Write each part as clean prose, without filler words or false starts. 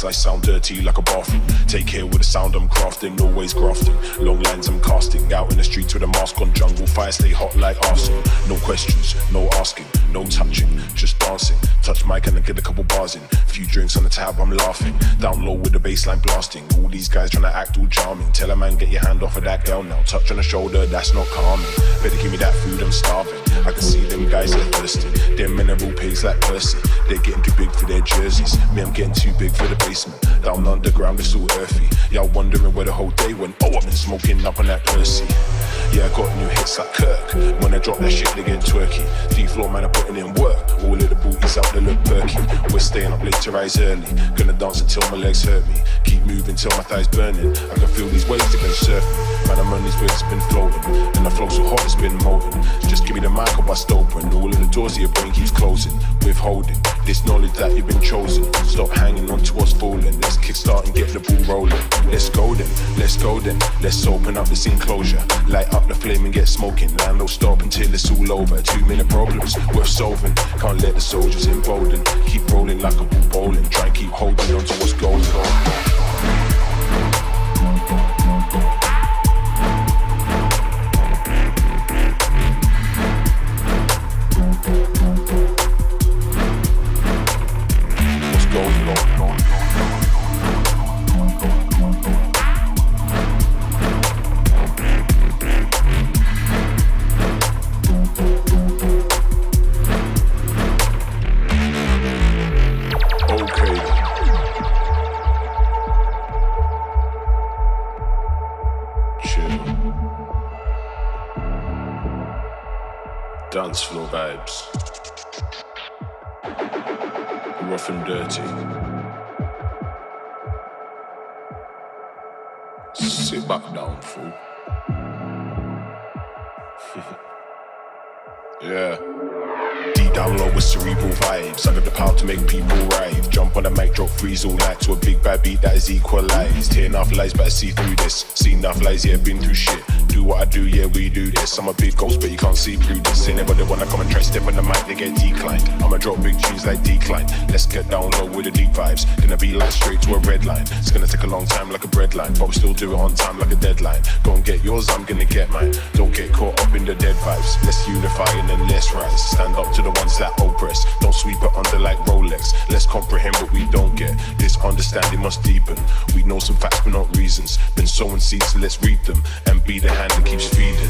I sound dirty like a bathroom. Take care with the sound I'm crafting, always grafting. Long lines I'm casting, out in the streets with a mask on. Jungle fire stay hot like arson. No questions, no asking, no touching, just dancing. Touch mic and I get a couple bars in. Few drinks on the tab, I'm laughing. Down low with the bassline blasting. All these guys trying to act all charming. Tell a man get your hand off of that girl now. Touch on the shoulder, that's not calming. Better give me that food, I'm starving. I can see them guys are thirsty. Them mineral pigs like Percy. They're getting too big for their jerseys. Me, I'm getting too big for the basement. Down underground, it's all earthy. Y'all wondering where the whole day went. Oh, I've been smoking up on that Percy. Yeah, I got new hits like Kirk. When I drop that shit, they get twerky. D-floor man are putting in work. All of the booties out, they look perky. We're staying up late to rise early. Gonna dance until my legs hurt me. Keep moving till my thighs burning. I can feel these waves, they're gonna surf me. Man, I'm on these waves, it's been floating. And the flow so hot, it's been molten. Just give me the mic, I'll bust open. All of the doors of your brain keeps closing. Withholding this knowledge that you've been chosen. Stop hanging on to what's falling. Let's kickstart and get the ball rolling. Let's go then, let's go then. Let's open up this enclosure. Light up the flame and get smoking. Land don't stop until it's all over. 2-minute problems worth solving. Can't let the soldiers embolden. Keep rolling like a ball bowling. Try and keep holding on to what's going on. Dance floor vibes, rough and dirty. Sit back down, fool. Yeah. Deep down low with cerebral vibes. I got the power to make people writhe. Jump on the mic, drop freeze all night to a big bad beat that is equalized. Hear enough lies, but I see through this. See enough lies, yeah, been through shit. Do what I do, yeah, we do this. I'm a big ghost, but you can't see through this. Anybody wanna come and try step on the mic, they get declined. I'ma drop big tunes like decline. Let's get down low with the deep vibes. Gonna be like straight to a red line. It's gonna take a long time like a bread line, but we still do it on time like a deadline. Go and get yours, I'm gonna get mine. Don't get caught up in the dead vibes. Let's unify and then let's rise. Stand up to the ones that oppress. Don't sweep it under like Rolex. Let's comprehend what we don't get. This understanding must deepen. We know some facts but not reasons. Been sowing seeds, so let's reap them. And be the hand that keeps feeding.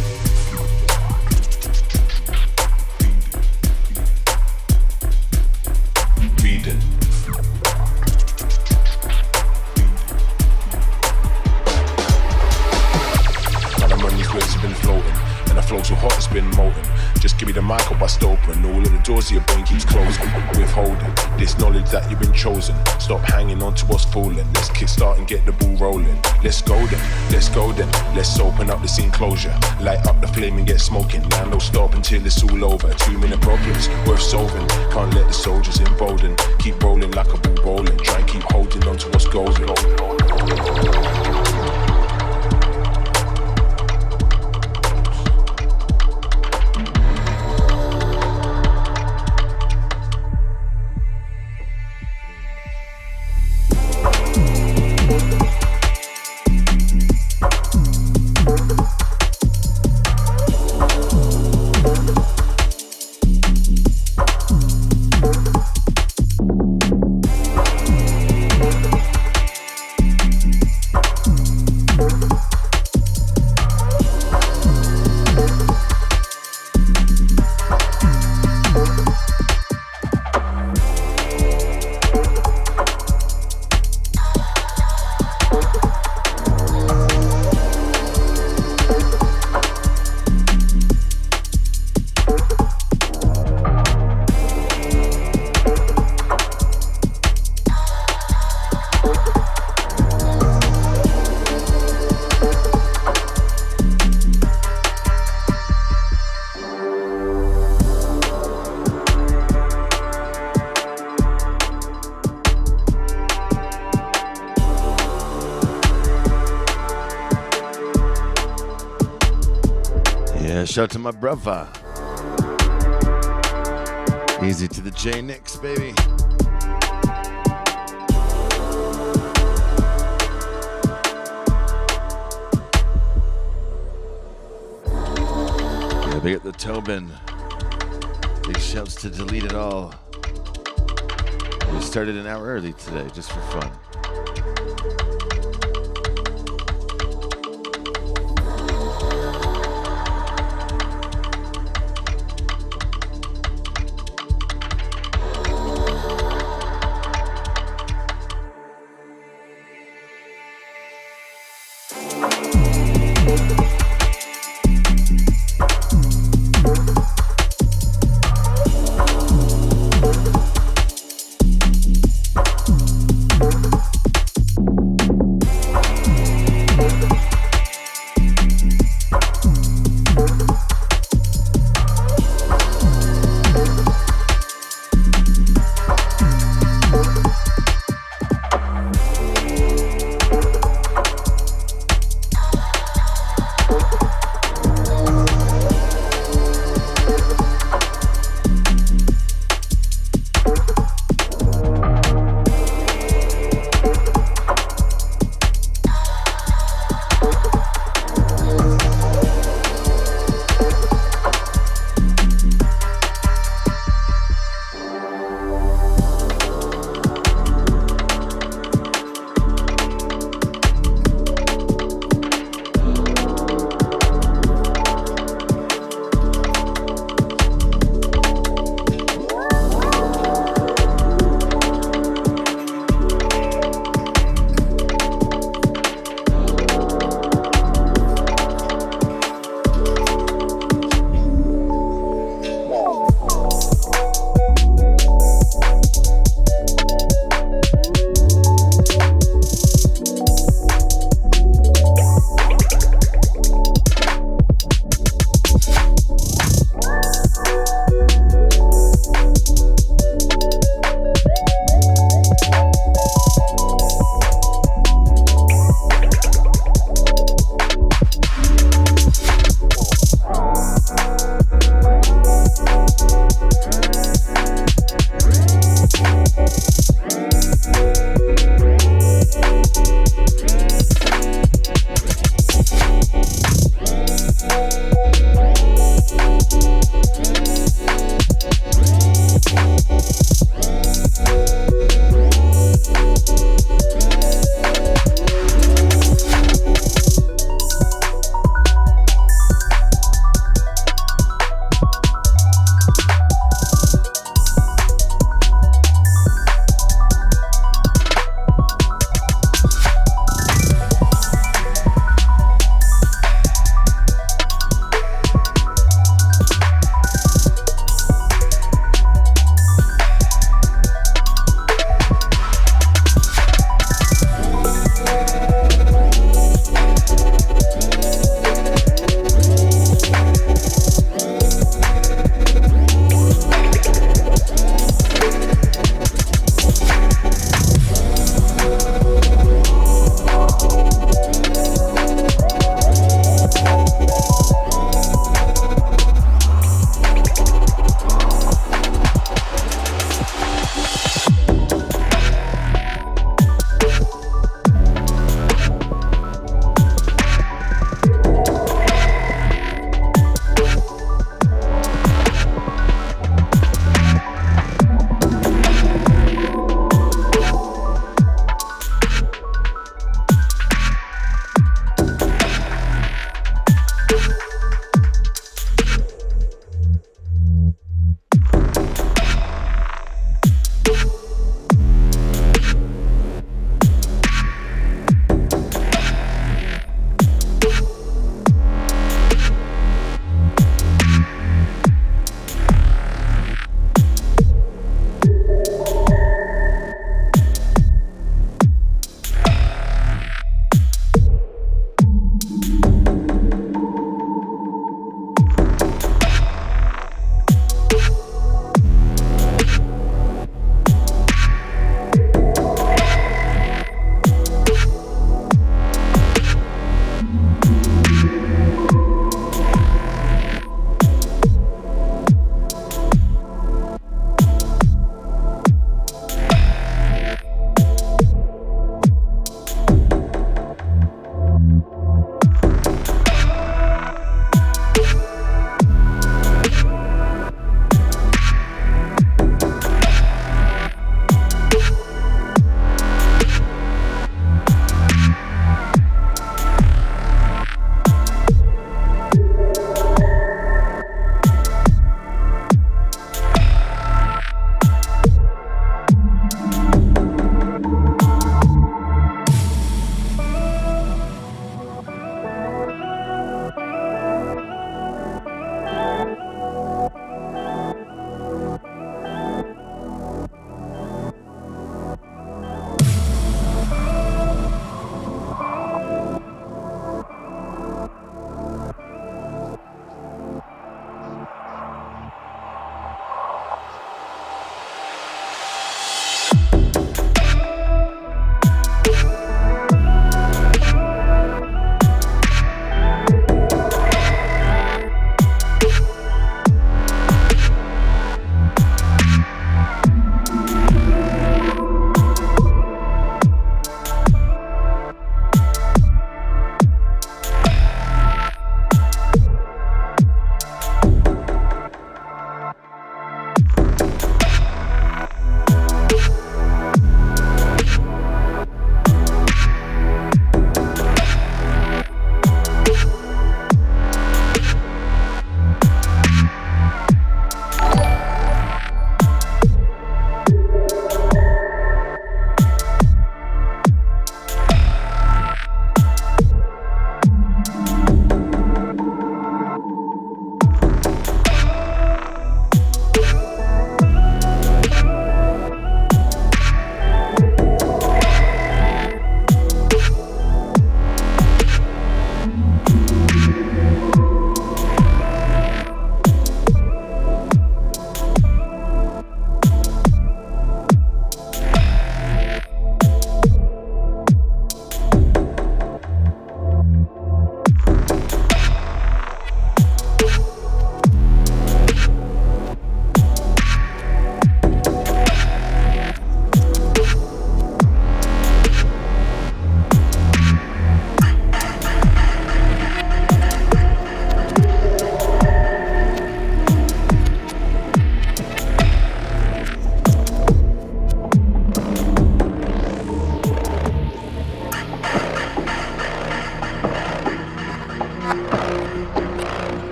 Feeding. Man, I'm on these waves, have been floating. And the flow so hot it's been molten. Just give me the mic, I'll bust open. All of the doors of your brain keeps closing. Withholding this knowledge that you've been chosen. Stop hanging on to what's falling. Let's kickstart and get the ball rolling. Let's go then, let's go then. Let's open up this enclosure. Light up the flame and get smoking. Now no stop until it's all over. 2-minute problems worth solving. Can't let the soldiers embolden. Keep rolling like a ball rolling. Try and keep holding on to what's golden. Shout out to my brother. Easy to the J Nix, baby. Yeah, big up the Tobin. Big shouts to Delete It All. We started an hour early today, just for fun.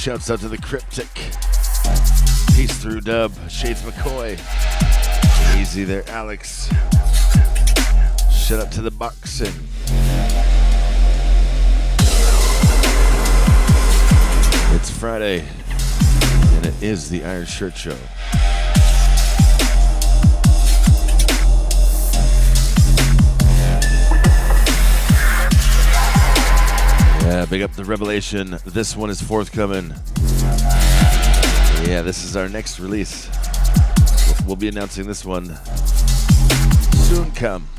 Shouts out to the Cryptic. Peace through Dub. Shades McCoy. Easy there, Alex. Shout out to the Boxing. It's Friday, and it is the Iron Shirt Show. Yeah, big up the Revelation. This one is forthcoming. Yeah, this is our next release. We'll be announcing this one soon come.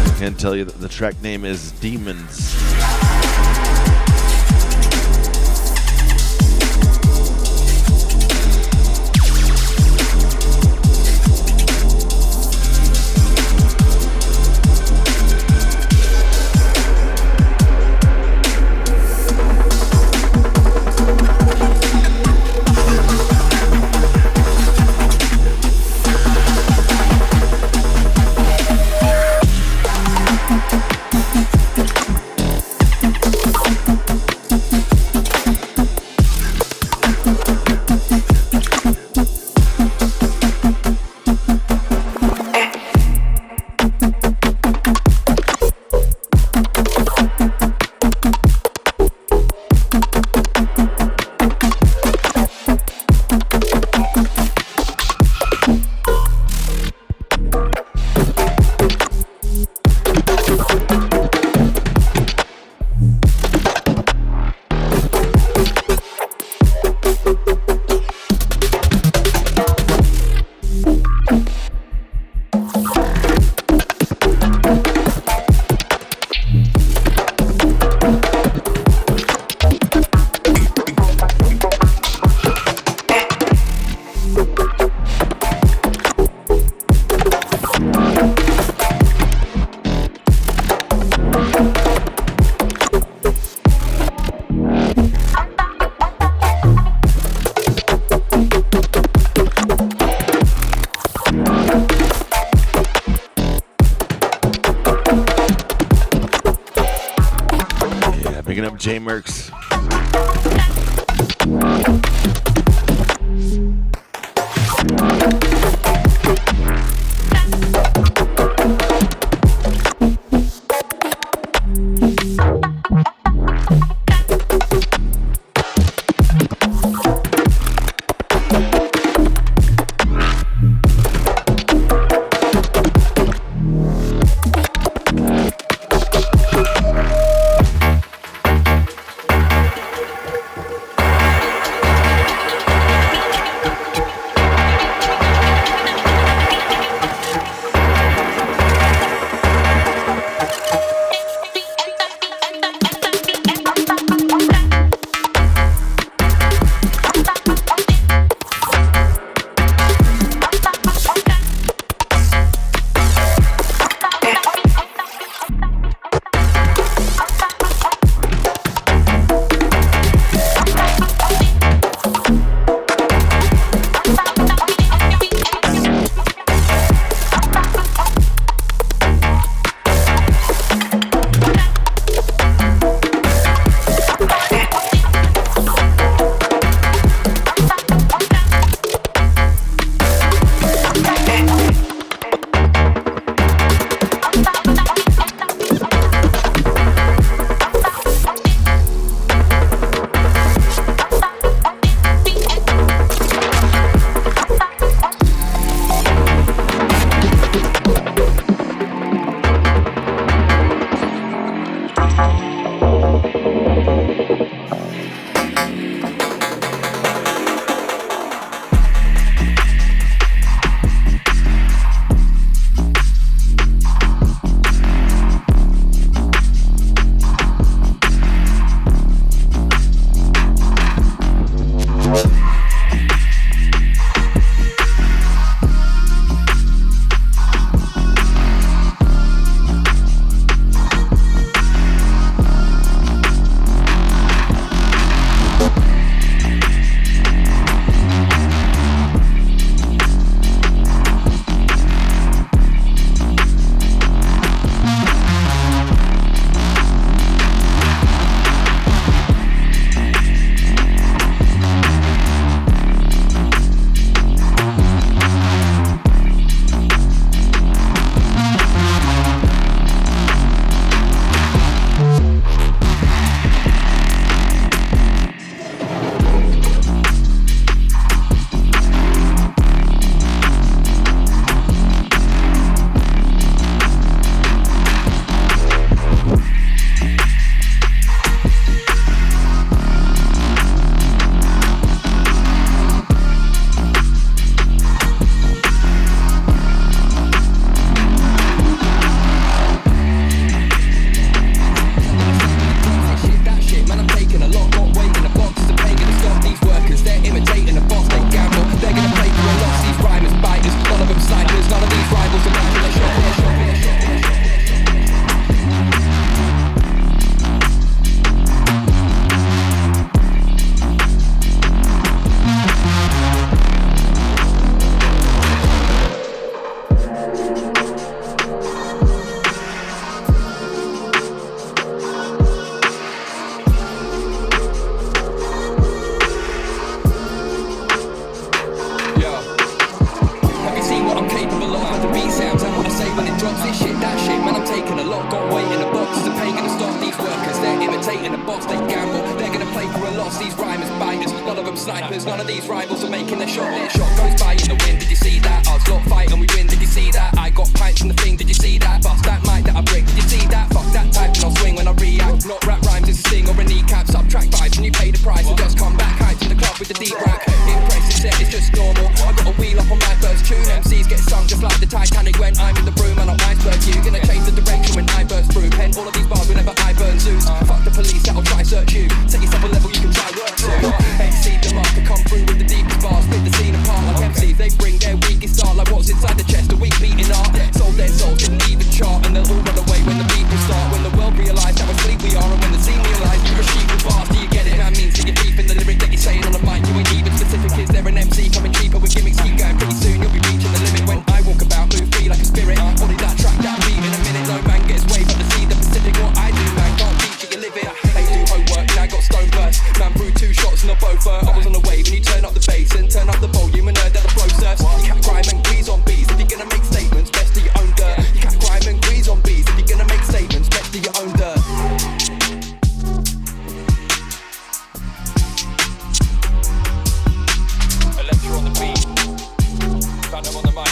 I can tell you that the track name is Demons. J Mercs. drivers. None of these rivals are making their shot. Their shot goes by in the wind. Did you see that? Odds lot fight and we win. Did you see that? I got pints in the thing. Did you see that? Bust that mic that I break. Did you see that? Fuck that type and I'll swing when I react. Not rap rhymes, it's a sting or a kneecap. Subtract vibes and you pay the price. So just come back hyped in the club with the deep rack. Impressive set, it's just normal. I got a wheel up on my first tune. MCs get sung just like the Titanic when I'm in the room. I'm not iceberg. You gonna change the direction when I burst through. Pen all of these bars whenever I burn Zeus. Fuck the police that'll try search you. Set yourself a level you can try work to. Exceed the mark to come through with the deepest bars. Split the scene apart like MCs. They bring their weakest art like what's inside the chest. A weak beating art. Sold their souls, didn't even chart. And they'll all run away when the people start. When the world realise how asleep we are. And when the scene realise you're a sheep with bars. Do you get it? That means that you're deep in the lyric that you're saying on the mic. You ain't even specific. Is there an MC coming cheaper with gimmicks? Keep going pretty soon. You'll be reaching the limit when I walk about. Move free like a spirit. Body that track, that beat in a minute. No man gets way but the sea, the Pacific. What I do, man, can't teach it, you live it. They do homework, and I got stone burst. Man brewed 2 shots and I both I was on the wave and you turn up the bass and turn up the volume and heard that the flow surfs. You can't grime and grease on beats if you're gonna make statements. Best of your own dirt. You can't grime and grease on beats if you're gonna make statements. Best of your own dirt. Electro on the beat. Phantom on the mic.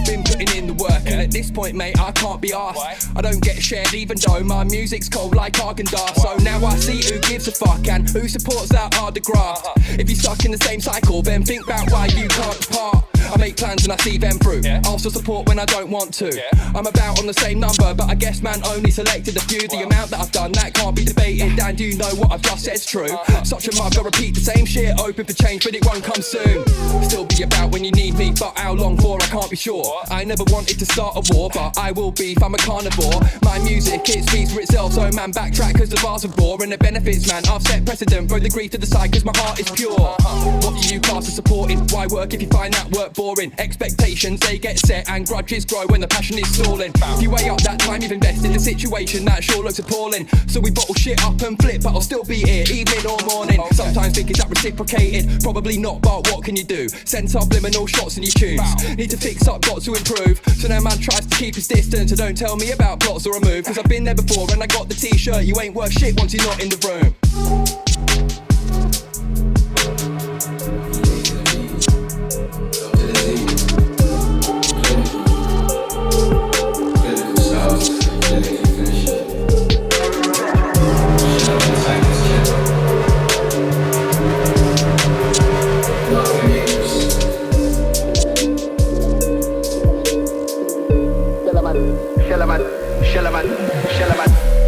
Been putting in the work, and at this point, mate, I can't be arsed. I don't get shared, even though my music's cold like Argandar. So now I see who gives a fuck and who supports that harder graft. If you're stuck in the same cycle, then think about why you can't depart. I make plans and I see them through. I'll still support when I don't want to. I'm about on the same number, but I guess man only selected a few. The amount that I've done, that can't be debated. Dan, do you know what I've just said's true? Such a mug, I repeat the same shit, open for change, but it won't come soon. Still be about when you need me, but how long for, I can't be sure. I never wanted to start a war, but I will beef, I'm a carnivore. My music, it speaks for itself, so man backtrack cause the bars are raw. And the benefits, man, I've set precedent. Throw the grief to the side cause my heart is pure. What do you class as supporting? Why work if you find that work boring? Expectations, they get set and grudges grow when the passion is stalling. If you weigh up that time you've invested, the situation that sure looks appalling. So we bottle shit up and flip, but I'll still be here, evening or morning. Sometimes think is that reciprocated? Probably not, but what can you do? Send subliminal shots and you choose. Need to fix up, got to improve. So now man tries to keep his distance. So don't tell me about plots or a move, cause I've been there before and I got the t-shirt. You ain't worth shit once you're not in the room.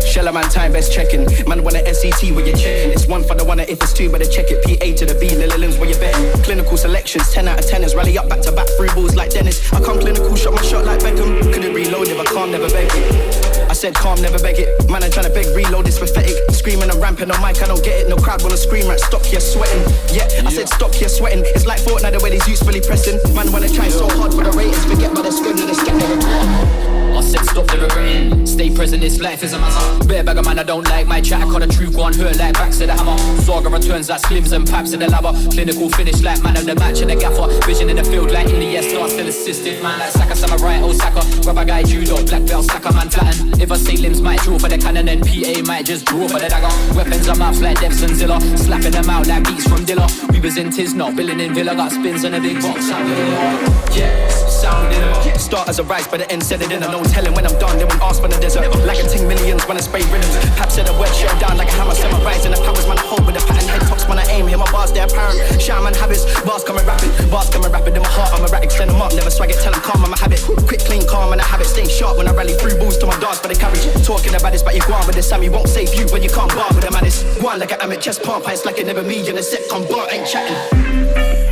Shellaman, time best checking. Man want a SET where you checking. It's one for the one, if it's two, better check it. PA to the B, little limbs where you betting. Clinical selections, 10 out of 10ers. Rally up back to back, 3 balls like Dennis. I come clinical, shot my shot like Beckham. Couldn't reload if I calm, never beg it. I said calm, never beg it. Man, I'm trying to beg, reload, it's pathetic. Screaming and ramping on mic, I don't get it. No crowd wanna scream, right? Stop here sweating. Yeah, I said stop here sweating. It's like Fortnite, the way these youths really pressing. Man wanna try so hard for the ratings. Forget about the schedule, let's get there. I said stop the regretting. Stay present, this life is a matter. Bare bag of man, I don't like my chat. I call the truth, go on, hurt like backs to the hammer. Saga returns like slims and paps in the lava. Clinical finish like man of the match in the gaffer. Vision in the field like in the star, still assisted. Man like Saka, Samurai, Osaka. Rubber guy, judo, black belt, stacker, man flatten. If I say limbs might draw for the cannon, then PA might just draw for the dagger. Weapons are mouths like Debs and Zilla. Slapping them out like beats from Dilla. We was in Tisnot, billing in Villa. Got spins on a big box. Yeah, sound in it. Start as a rise, but the end said it in. I know telling when I'm done, they won't ask for the desert. Like a ting millions when I spray rhythms. Pap said the word shut down like a hammer. Set my rise in the powers, man, hold with the pattern. Head tops when I aim, hear my bars, they're apparent. Shaman habits, bars coming rapid. Bars coming rapid in my heart, I'm erratic. Send them up, never swag it, tell them calm, I'm a habit. Quick, clean, calm, and a habit. Staying sharp when I rally through balls to my darts for the carriage. Talking about this, but you go on with the Sammy. Won't save you when you can't bar with the madness. Go on like an amateur chest pump, it's like it never me. And the set come bar, ain't chatting.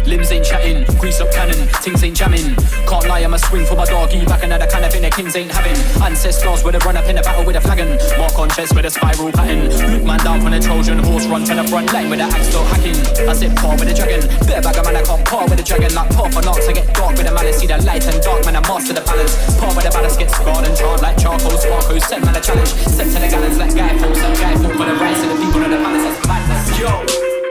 Limbs ain't chatting, grease up cannon, things ain't jamming. Can't lie, I'm a swing for my doggy. Back another kind of thing the kings ain't having. Ancestors with a run up in the battle with a flagon. Mark on chest with a spiral pattern. Look man down from the Trojan horse, run to the front line with the axe still hacking. I said par with the dragon. Bare bag of man, I can't par with the dragon. Like par for knocks, I get dark with the malice. See the light and dark, man, I master the balance. Par with the balance, get scarred and charred like charcoal. Sparkle, send man a challenge. Sent to the gallons like guy falls. Some guy fall for the rights of the people in the palace. That's madness. Yo.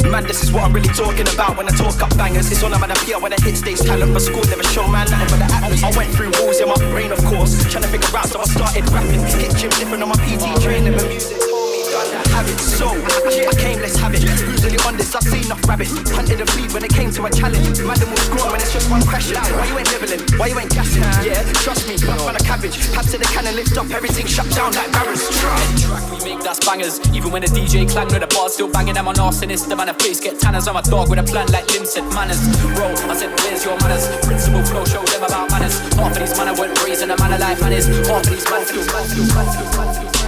Man, this is what I'm really talking about when I talk up bangers. It's all about the PR when I hit stage talent, but school never show man nothing but the atlas. I went through walls in my brain, of course, trying to figure out, so I started rapping. Hit gym different on my PT training, but music told me done that habit. So rabbits, I've seen enough rabbits. Hunted and fleet when it came to a challenge. Madam will score when it's just one question. Why you ain't leveling? Why you ain't gassing? Yeah, trust me, rough on a cabbage. Pass to the cannon, lift up, everything shut down like barrels. Track we make, that's bangers. Even when the DJ clang, no the bars still banging. I'm on arse sinister, man, a face get tanners. I'm a dog with a plan like Lim said, manners. Bro, I said, where's your manners? Principal flow, show them about manners. Half of these man I weren't raised in a manner like man is. Half of these man still.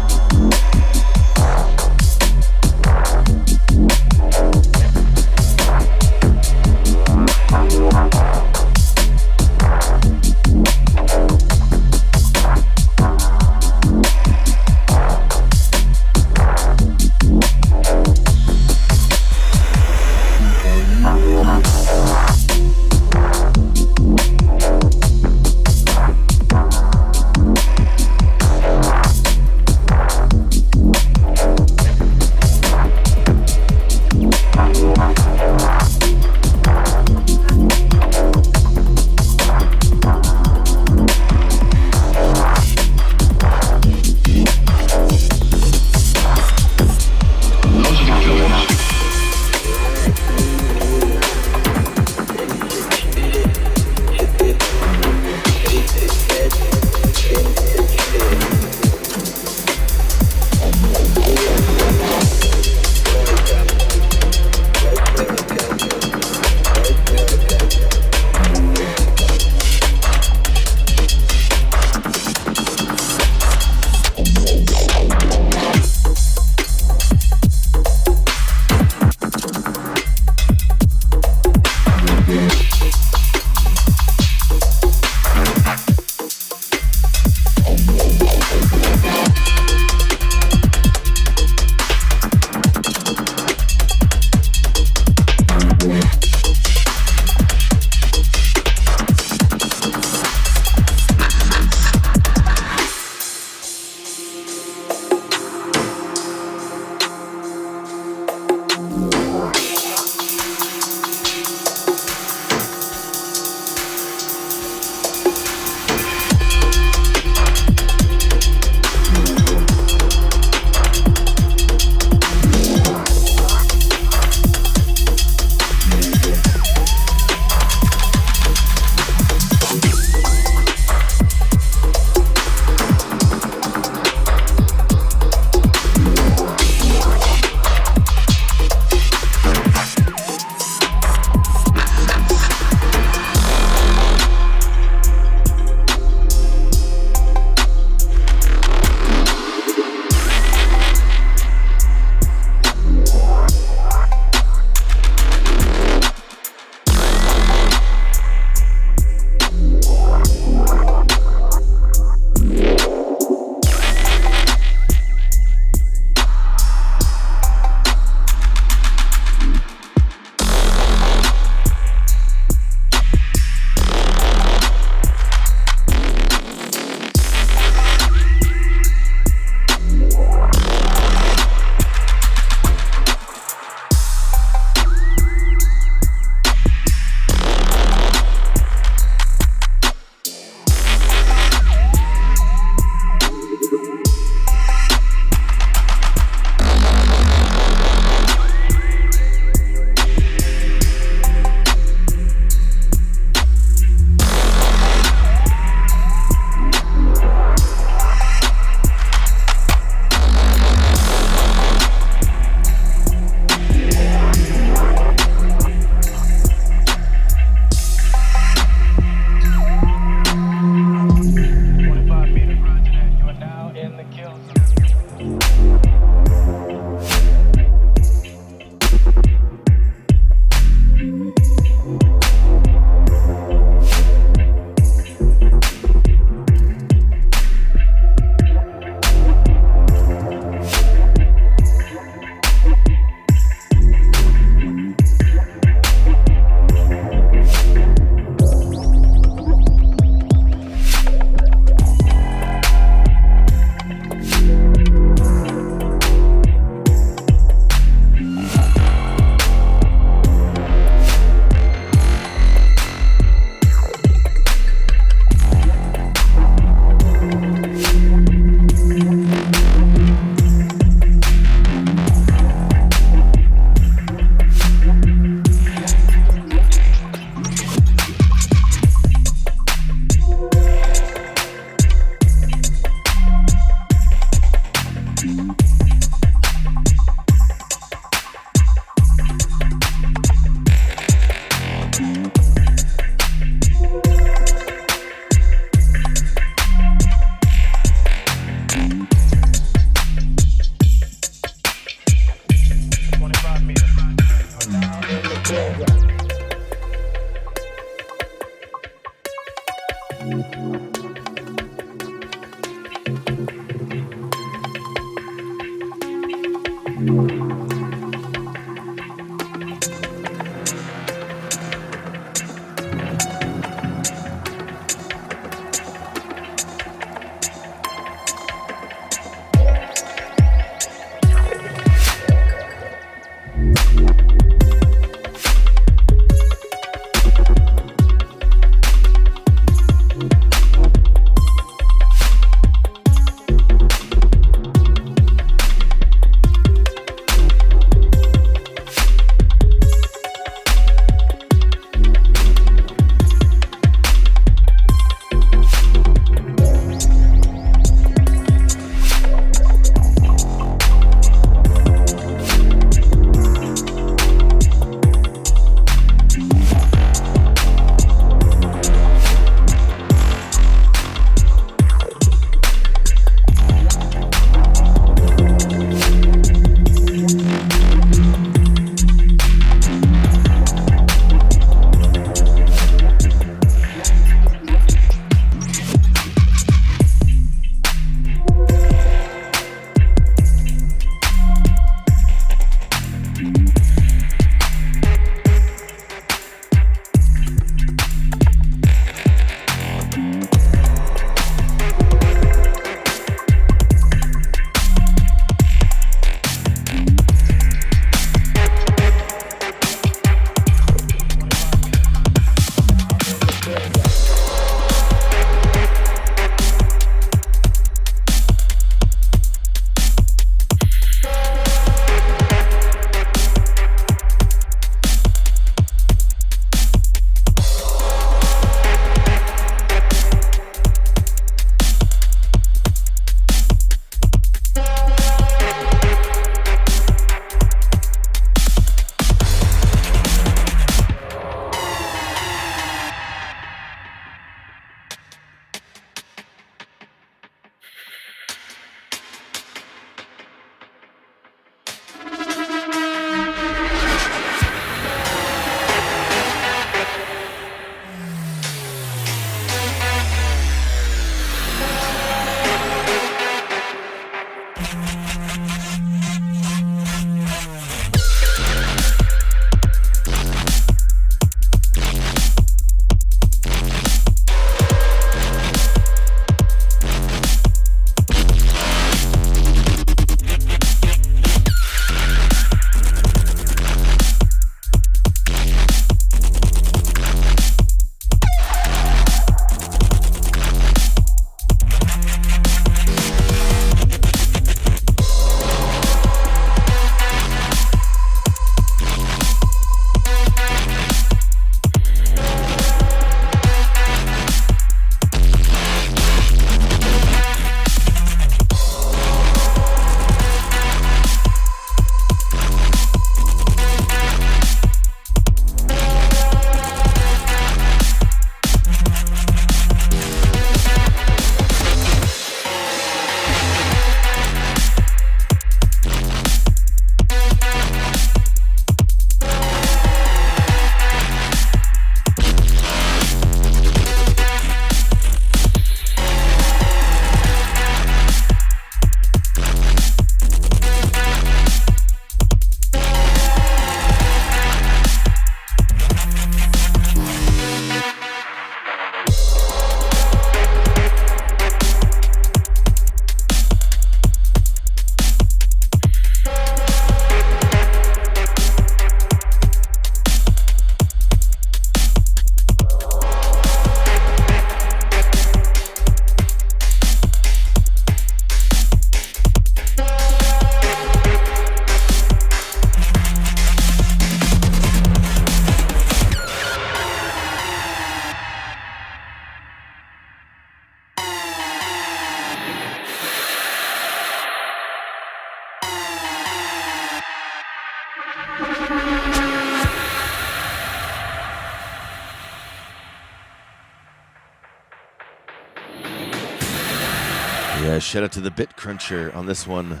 Yeah, shout out to the Bit Cruncher on this one.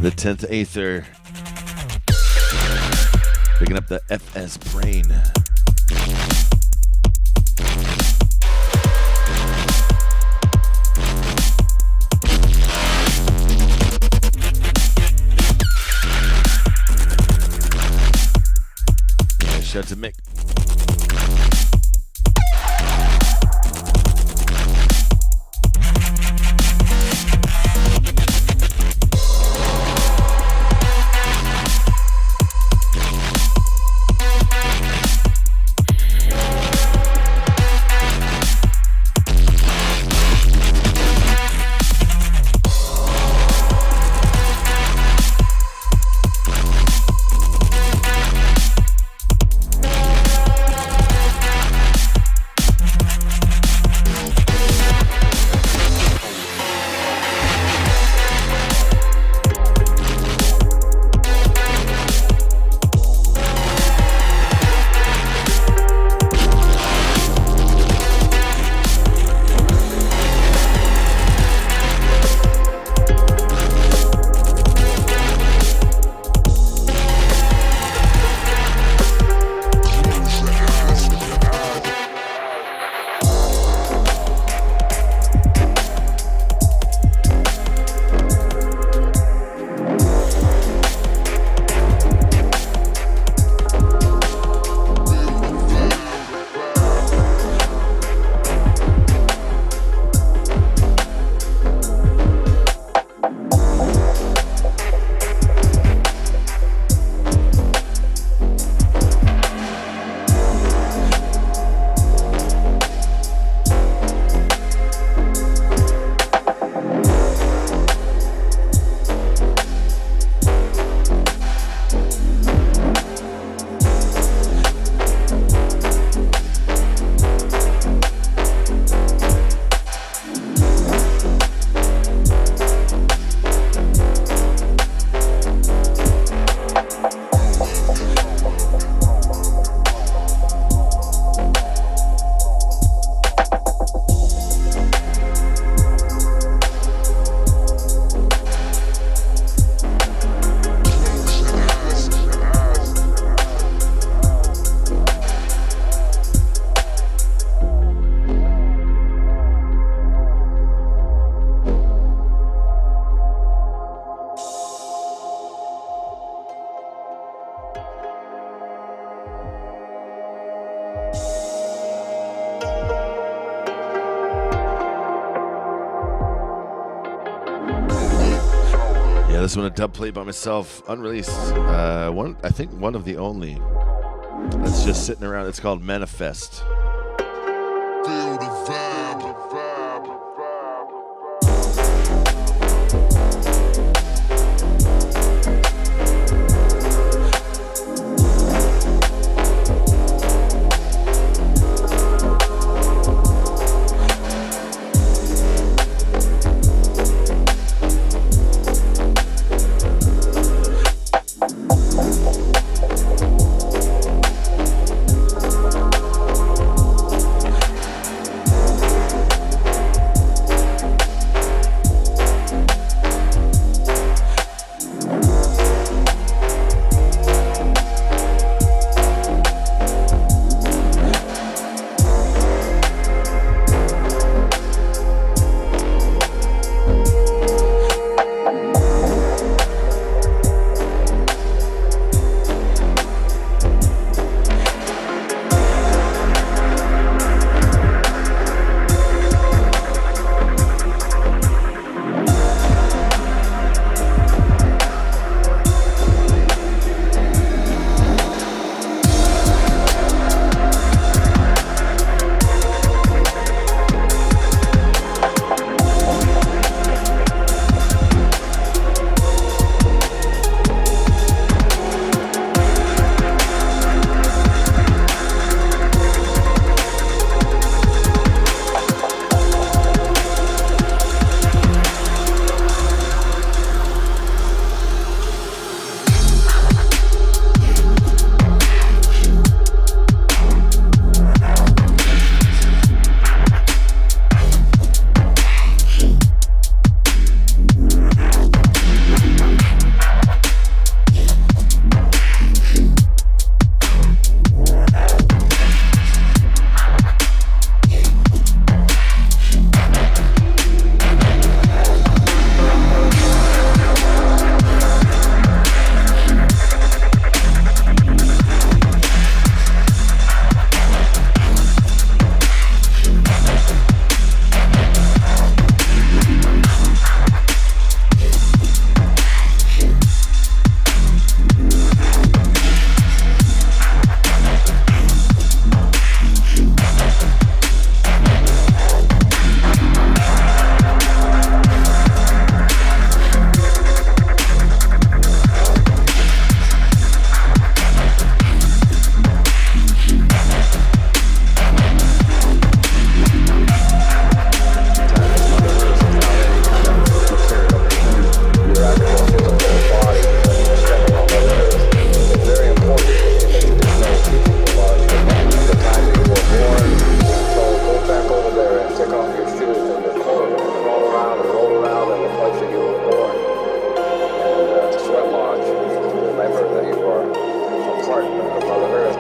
The 10th Aether. Picking up the FS Brain. Yeah, shout out to Mick. This one a dub plate by myself, unreleased. I think one of the only that's just sitting around. It's called Manifest. Feel the vibe. part of Mother Earth.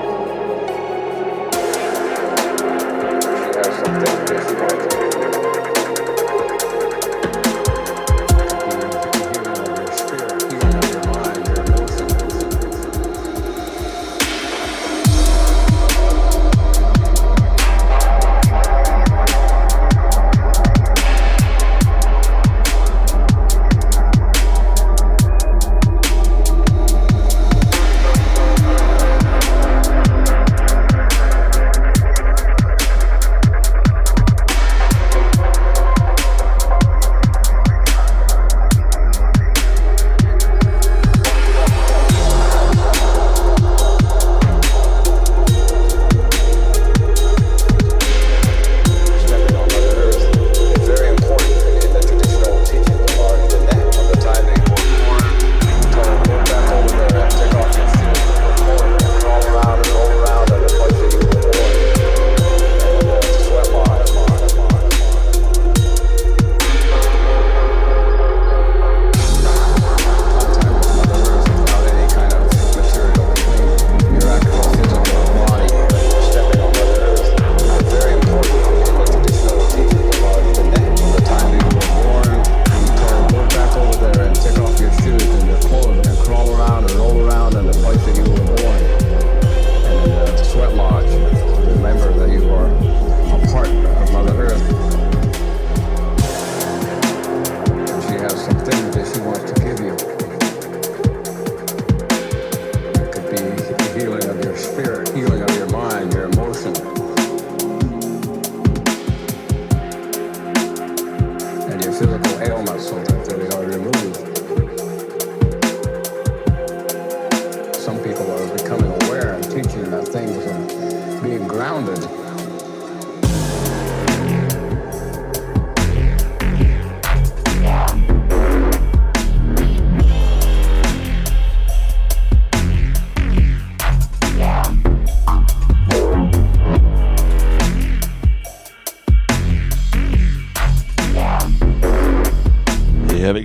She has something that she wants to give you.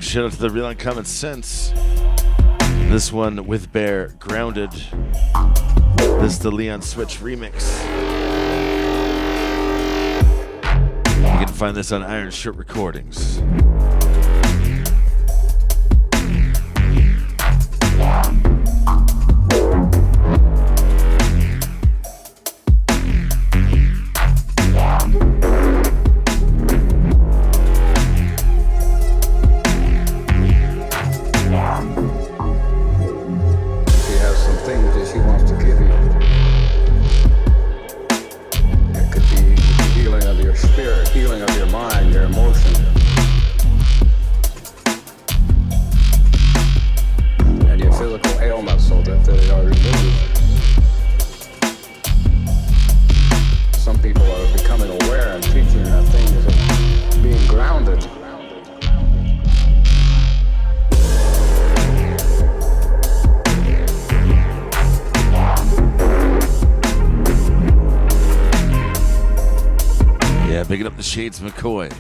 Shout out to the Real Uncommon Sense. This one with Bear, Grounded. This is the Leon Switch remix. You can find this on Iron Shirt Recordings. Picking up the Shades McCoy.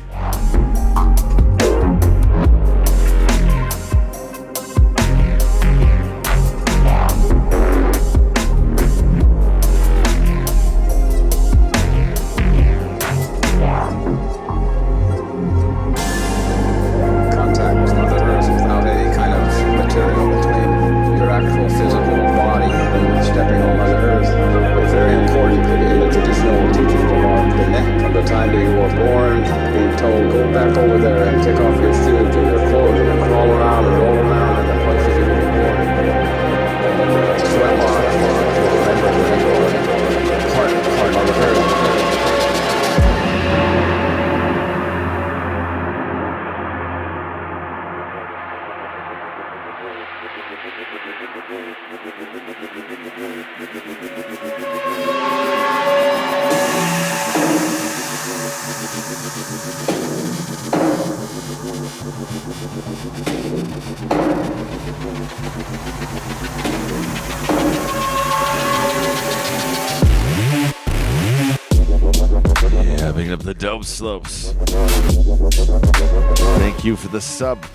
Up the Dope Slopes. Thank you for the sub.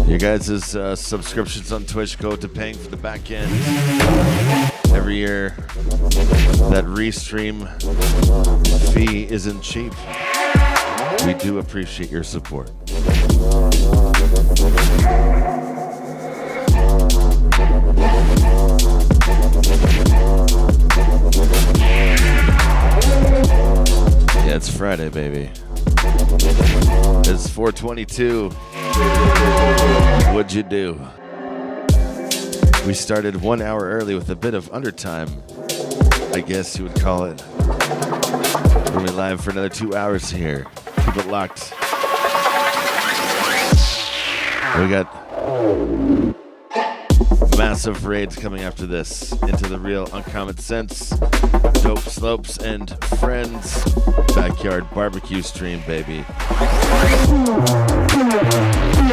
Your guys' subscriptions on Twitch go to paying for the back end. Every year, that restream fee isn't cheap. We do appreciate your support. Yeah, it's Friday, baby. It's 4:22. What'd you do? We started 1 hour early with a bit of undertime, I guess you would call it. We're going to be live for another 2 hours here. Keep it locked. We got massive raids coming after this. Into the Real Uncommon Sense, Dope Slopes, and Friends Backyard Barbecue stream, baby.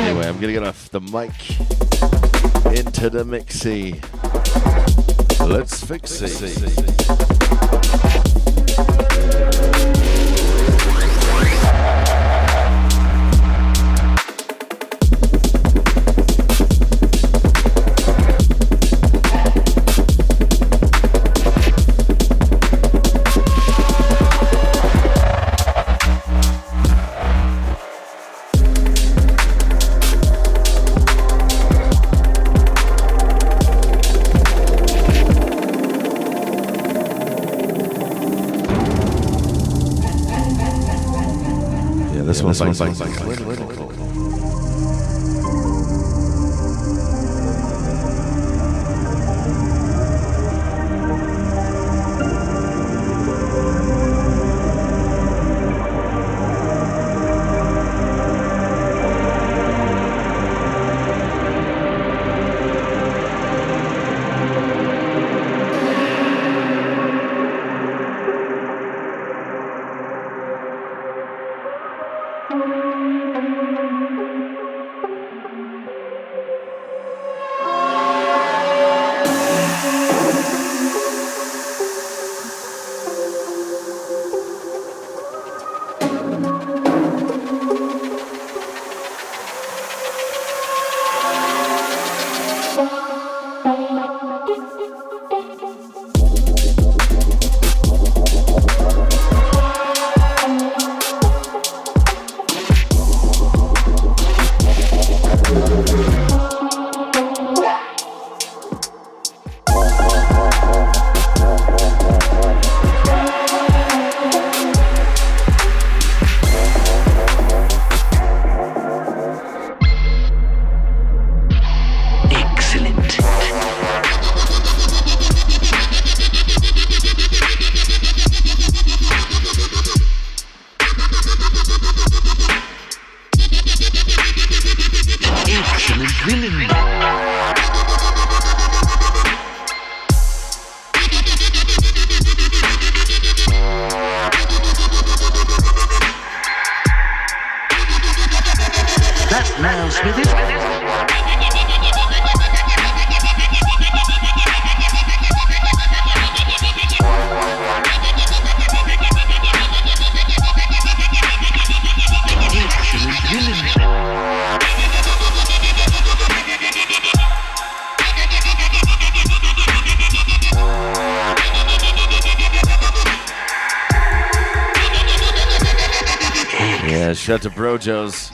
Anyway, I'm gonna get off the mic into the mixy. Let's fix it. This one's like clinical. Shout out to Brojo's.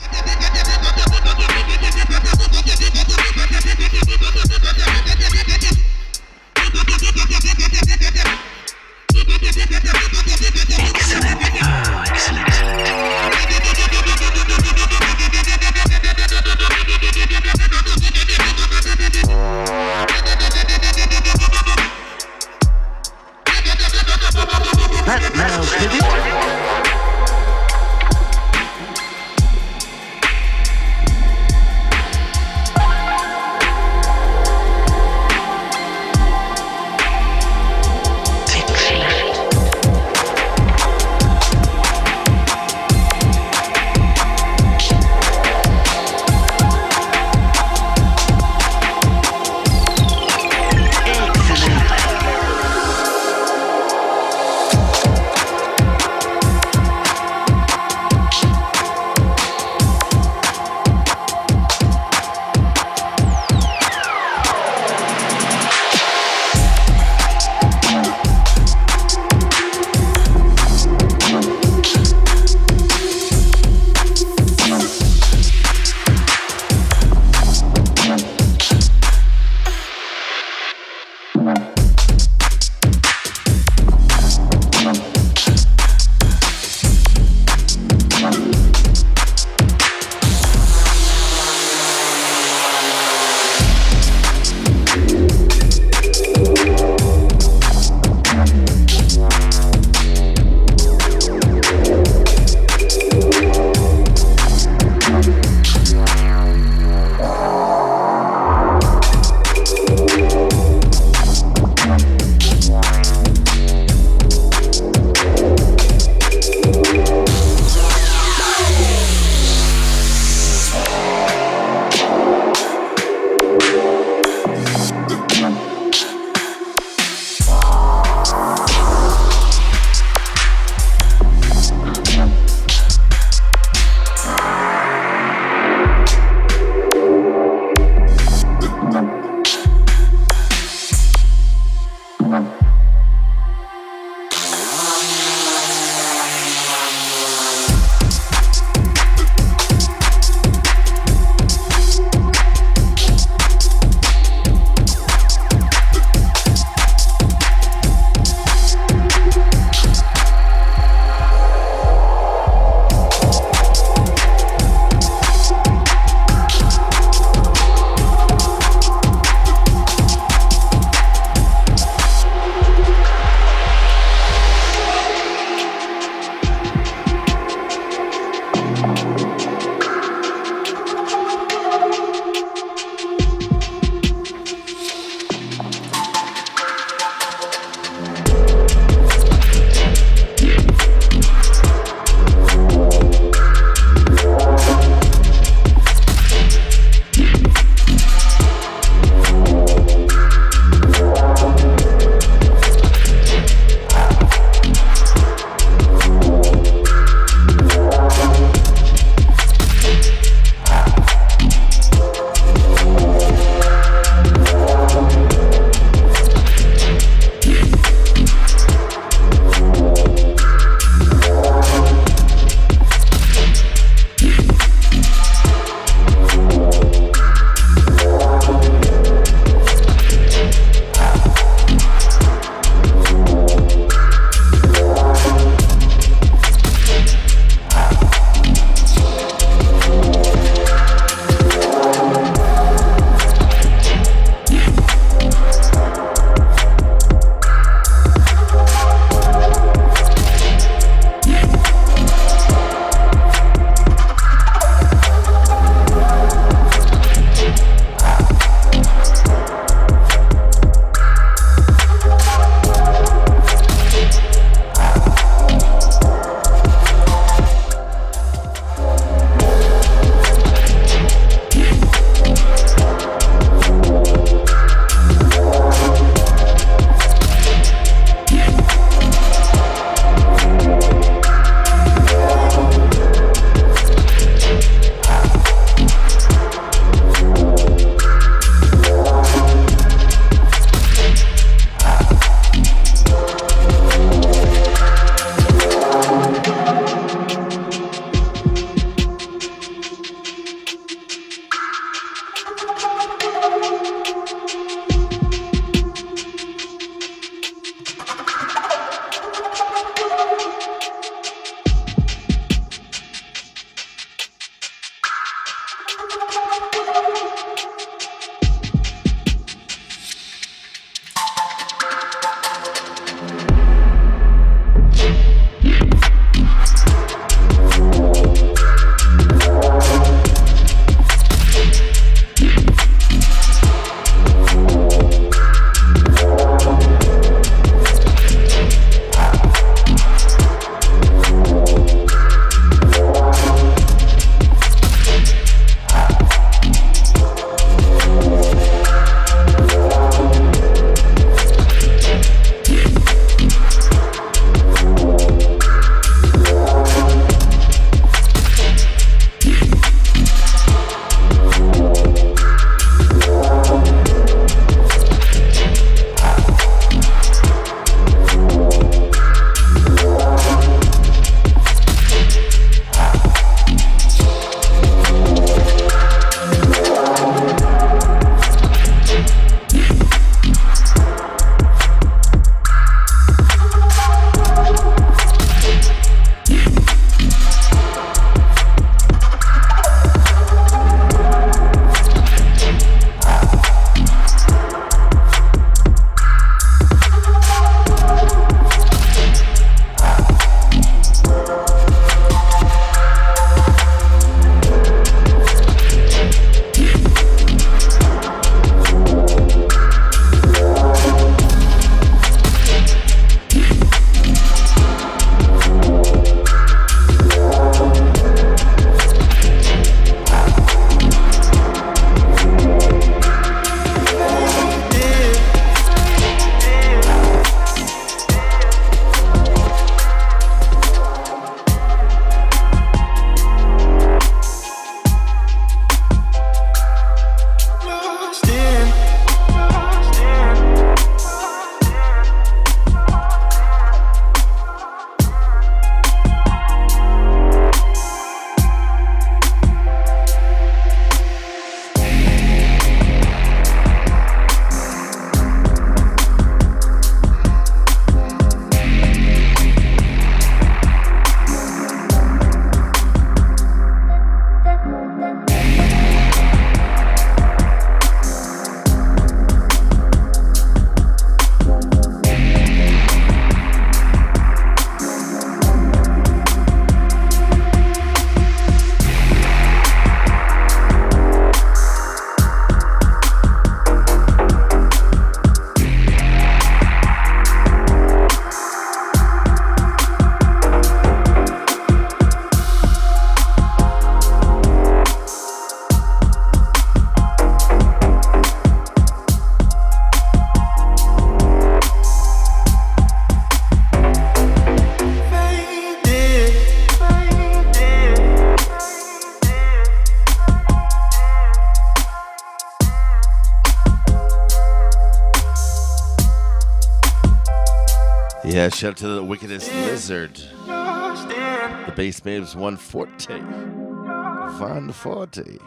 Yeah, shout out to the wickedest lizard. The bass Mabes 140. 140.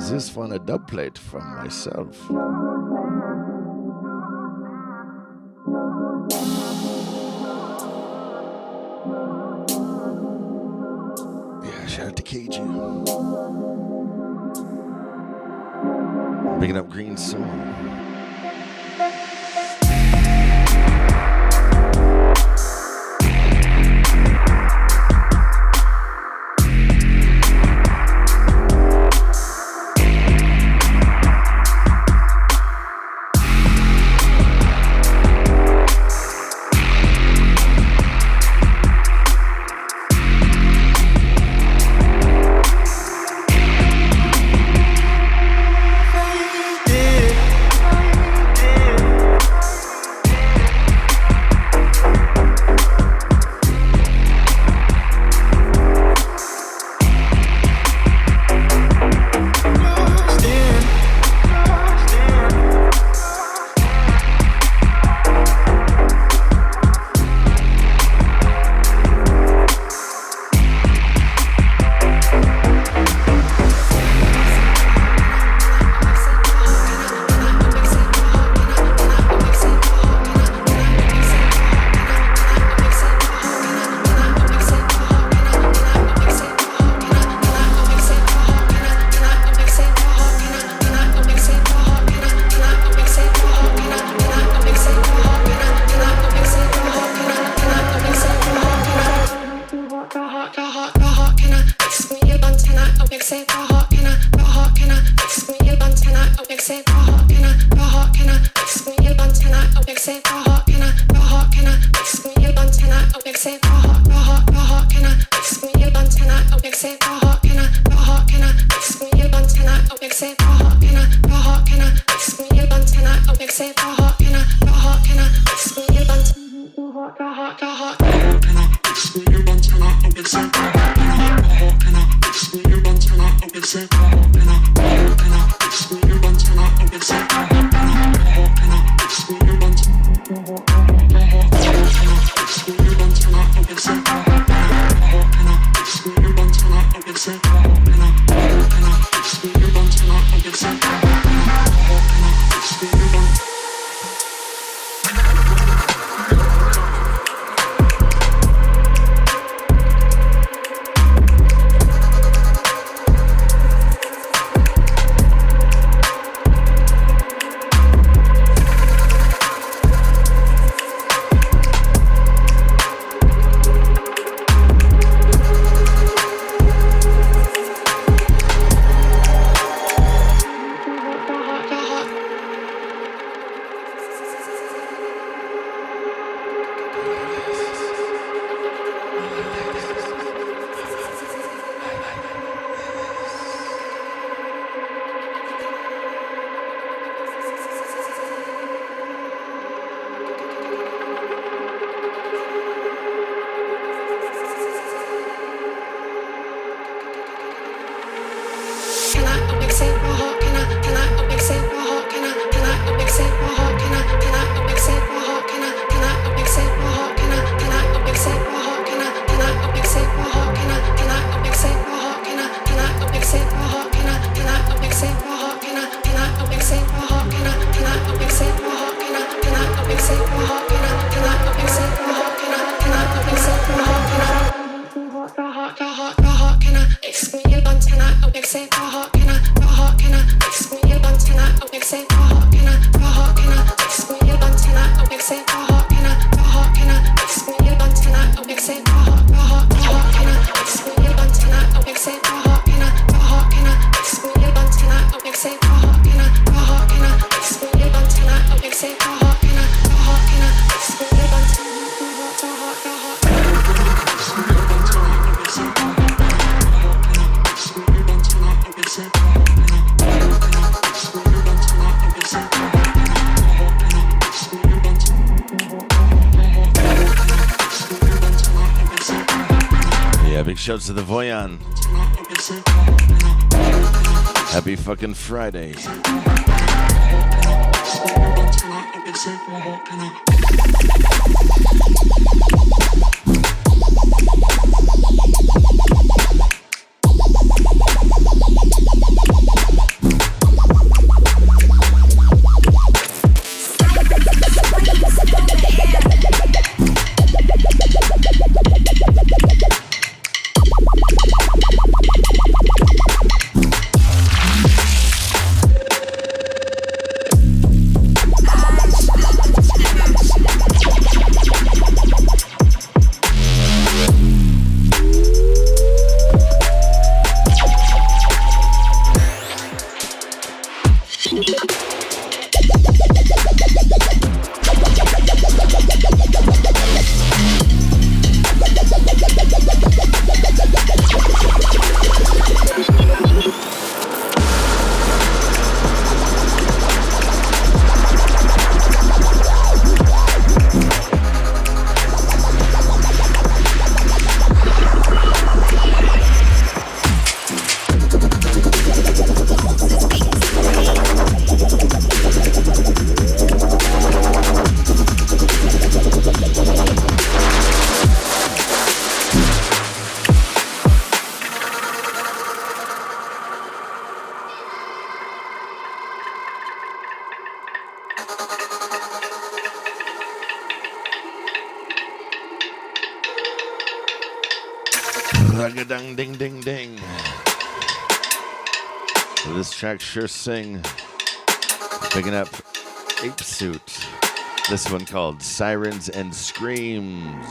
This one a dub plate from myself. Yeah, shout out to KG. Picking up Green Soul. Shouts to the Voyan. Happy fucking Friday. Raggadang ding ding ding. So this track sure sing. Picking up Ape Suit. This one called Sirens and Screams.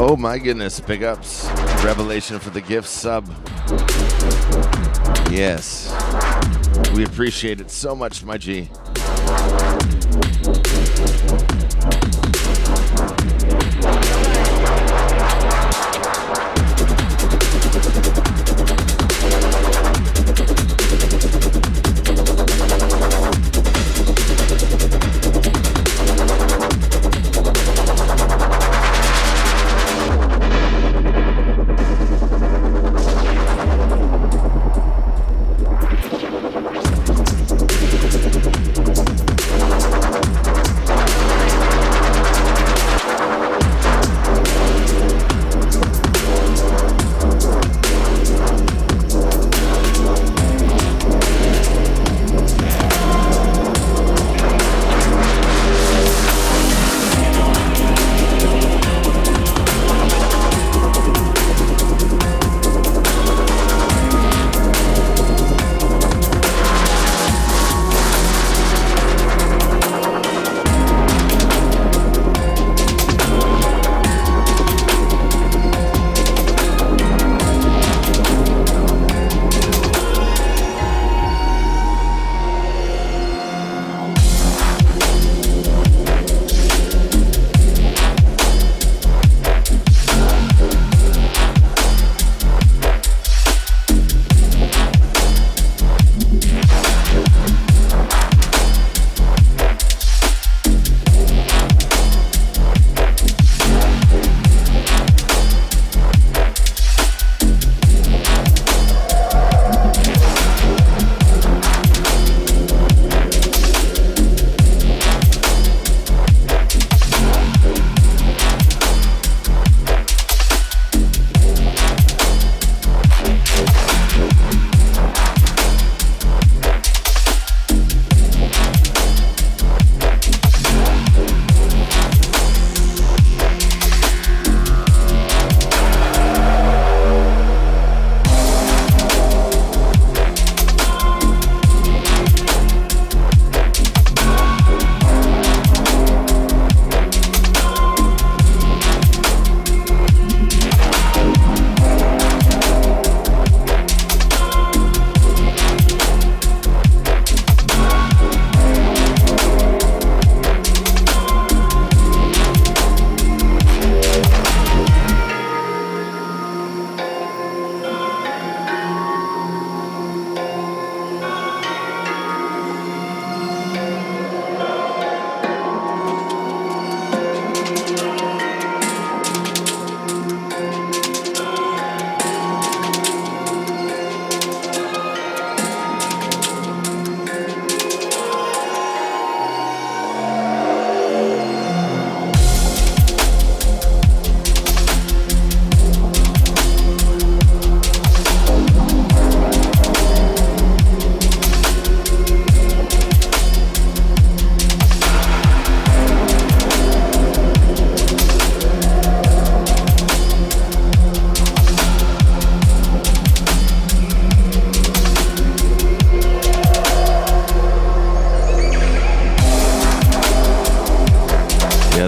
Oh my goodness, big ups. Revelation for the gift sub. Yes. We appreciate it so much, my G.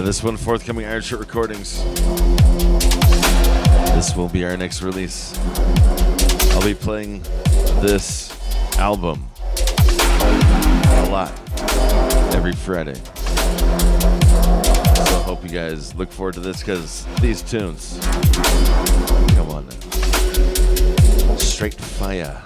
This one forthcoming Iron Shirt Recordings. This will be our next release. I'll be playing this album a lot every Friday. So I hope you guys look forward to this because these tunes, come on now. Straight fire.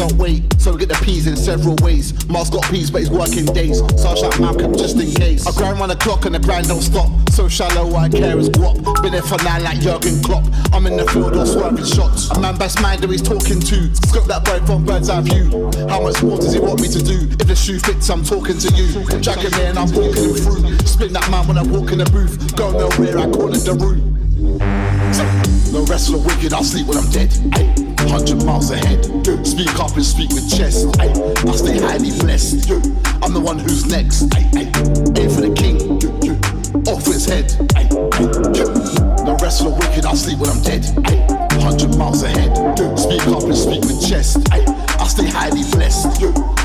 don't wait, so we get the P's in several ways. Mars got P's, but he's working days, so I shout Malcolm just in case. I grind round the clock and the grind don't stop. So shallow, what I care is guap. Been there for 9 like Jurgen Klopp. I'm in the field all swerving shots. A man best mind who he's talking to. Scope that bird from bird's eye view. How much more does he want me to do? If the shoe fits, I'm talking to you. Dragging me and I'm walking him through. Spin that man when I walk in the booth. Go nowhere, I call it the room. No wrestler wicked, I'll sleep when I'm dead. 100 miles ahead. Speak up and speak with chest. I stay highly blessed. I'm the one who's next. Aim for the king. Off his head. No wrestler wicked, I'll sleep when I'm dead. 100 miles ahead. Speak up and speak with chest. I stay highly blessed.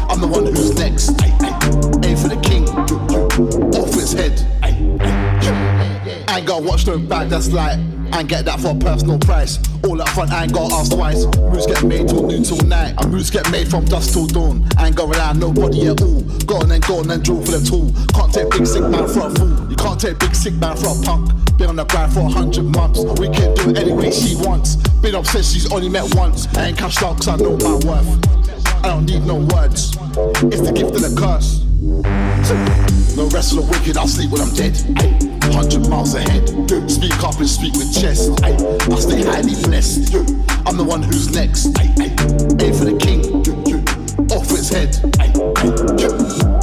I'm the one who's next. Aim for the king. Off his head. I ain't gotta watch no back, that's like I ain't get that for a personal price. All up front, I ain't gotta ask twice. Moves get made till noon till night, and moves get made from dusk till dawn. I ain't going around nobody at all. Go on and draw for the tool. Can't take big sick man for a fool. You can't take big sick man for a punk. Been on the grind for 100 months. We can do it any way she wants. Been obsessed, she's only met once. I ain't cashed out cause I know my worth. I don't need no words. It's the gift and the curse. No wrestler wicked, I'll sleep when I'm dead. 100 miles ahead. Speak up and speak with chest. I stay highly blessed. I'm the one who's next. Aim for the king. Off his head.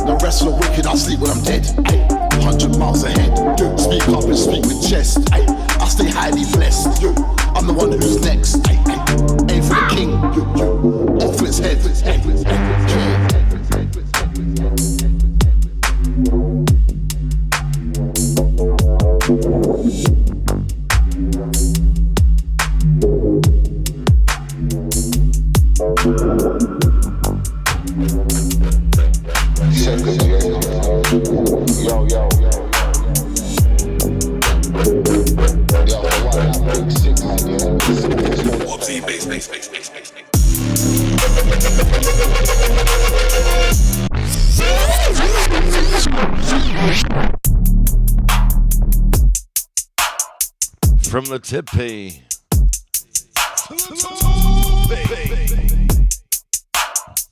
No wrestler wicked, I'll sleep when I'm dead. 100 miles ahead. Speak up and speak with chest. I stay highly blessed. I'm the one who's next. Aim for the king. Off his head. From the tippy.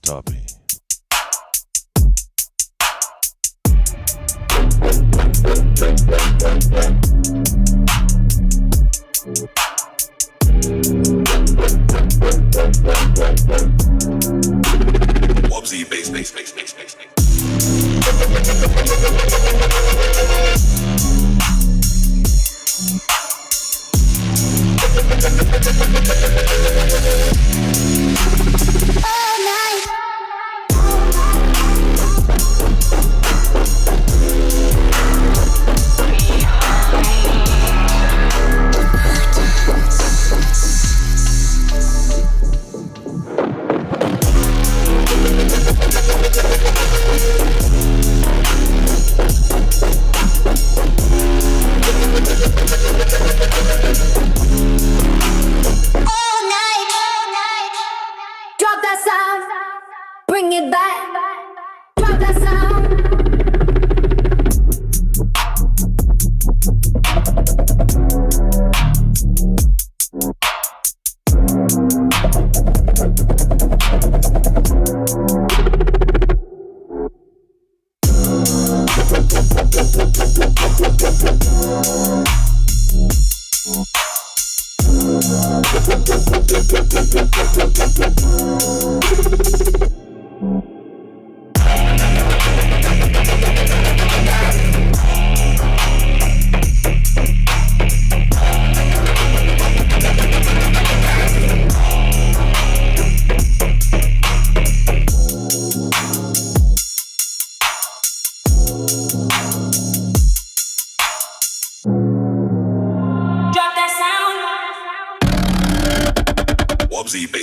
Toppy. Wobsy bass. Wobsy bass.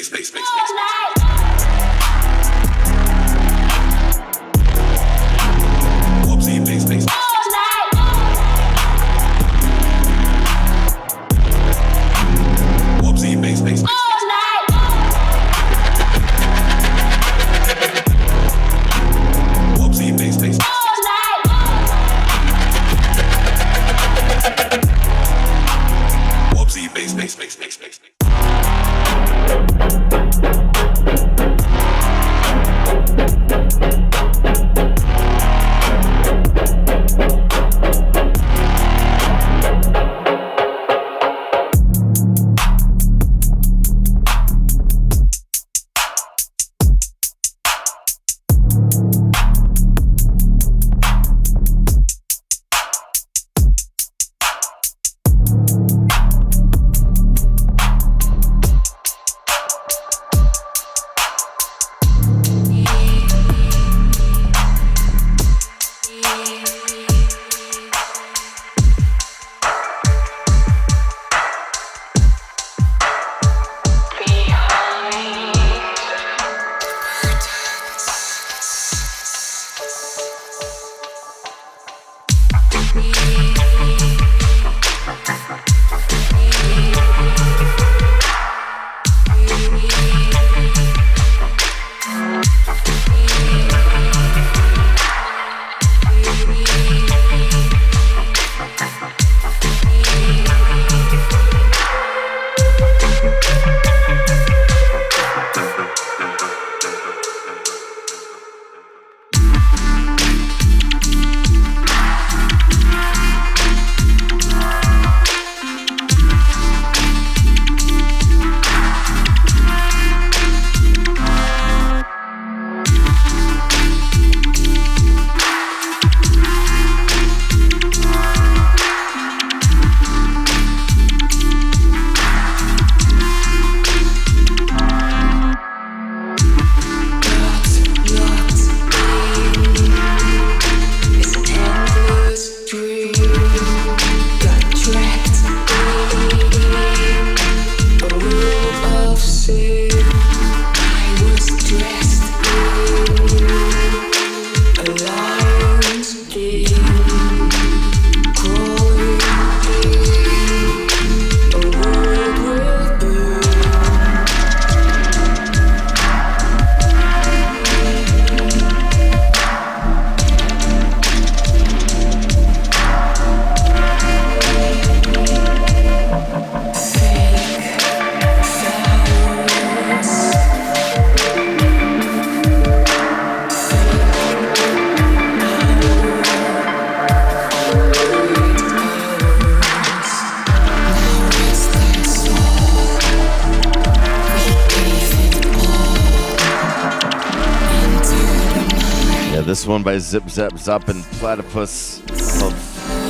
This one by Zip Zap Zop and Platypus called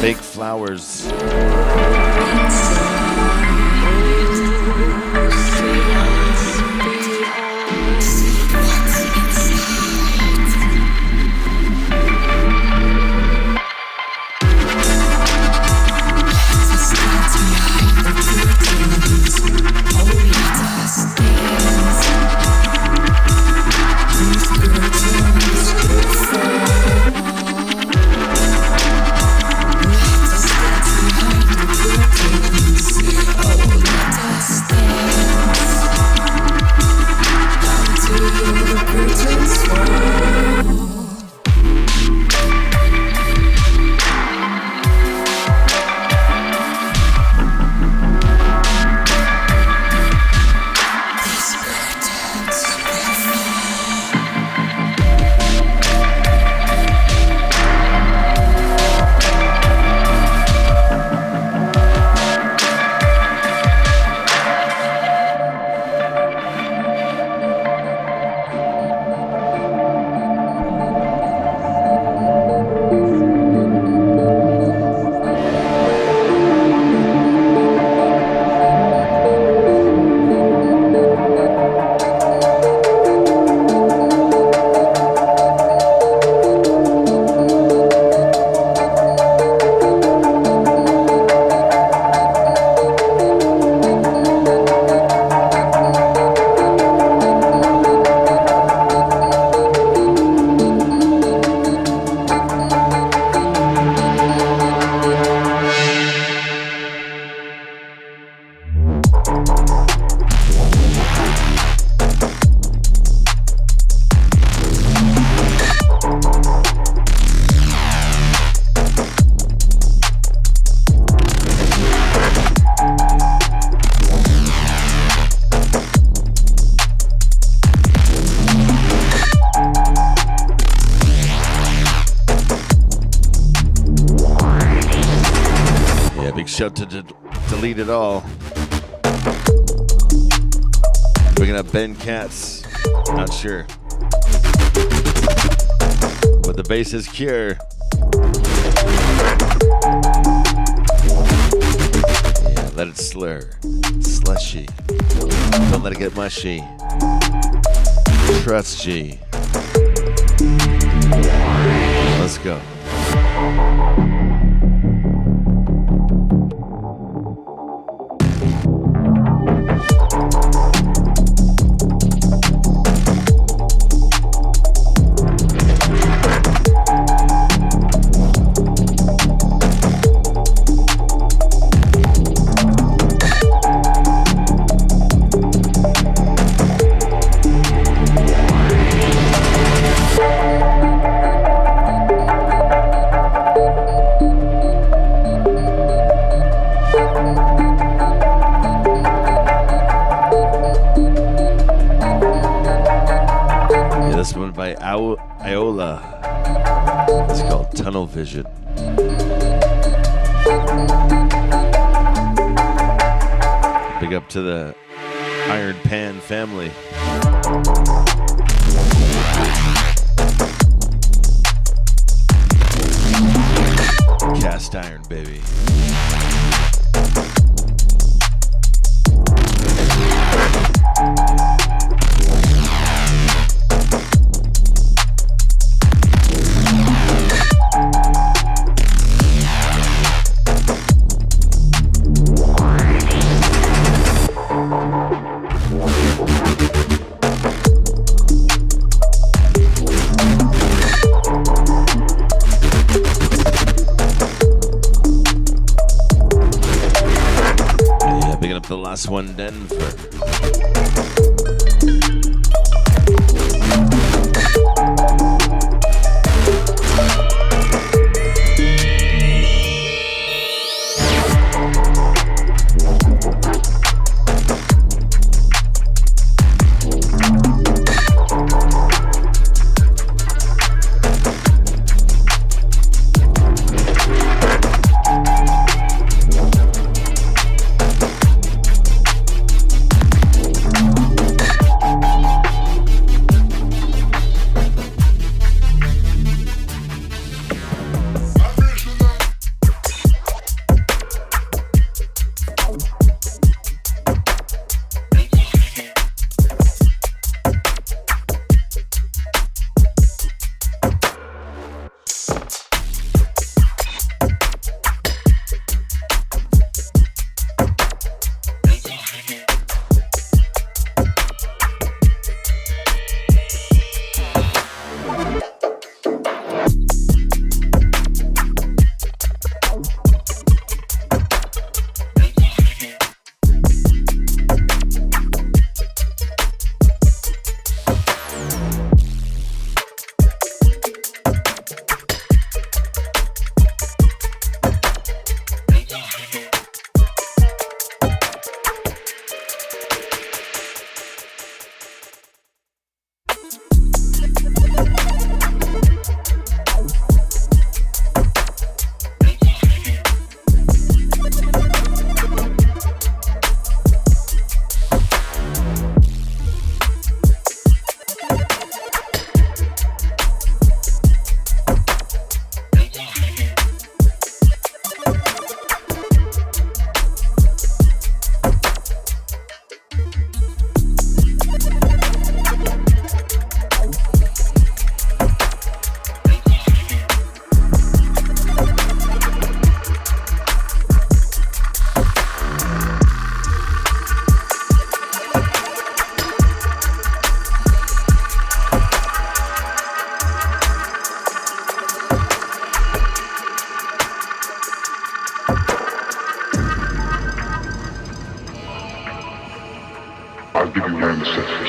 Fake Flowers. Shout to delete it all. Bringing up Ben Katz. Not sure. But the bass is Cure. Yeah, let it slur. Slushy. Don't let it get mushy. Trust G. Let's go. It's called Tunnel Vision. Big up to the Iron Pan family. Cast iron, baby. The last one, Denver.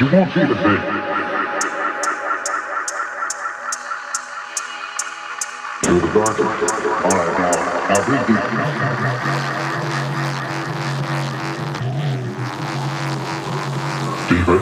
You won't feel a thing. Feel the darkness. All right, now breathe deep. Deeper.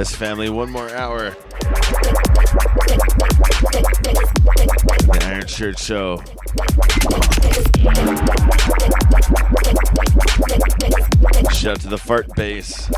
Yes, family, one more hour. The Iron Shirt Show. Shout out to the fart bass.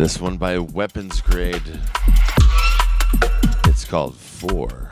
This one by Weapons Grade. It's called 4.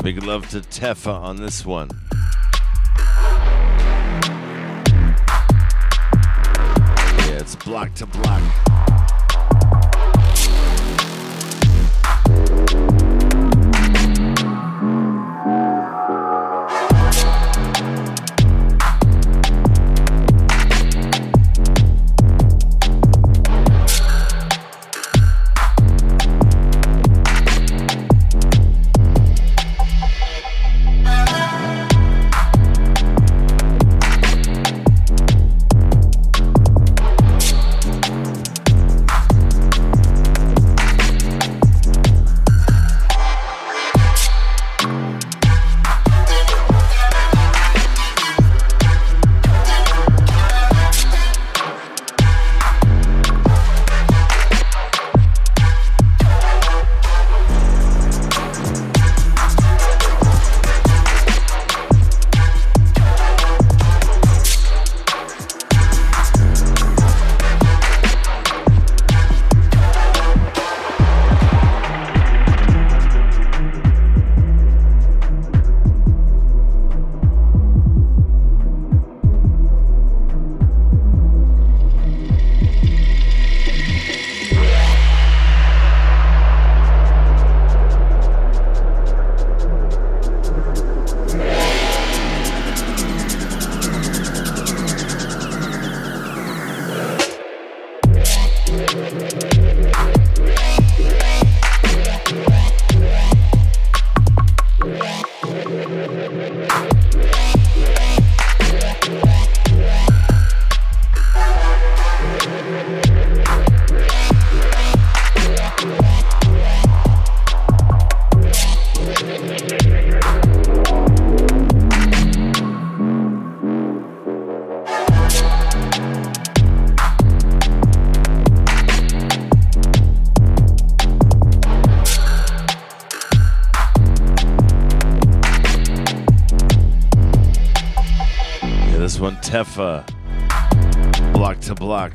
Big love to Tefa on this one. Yeah, it's block to block. Tefa, block to block.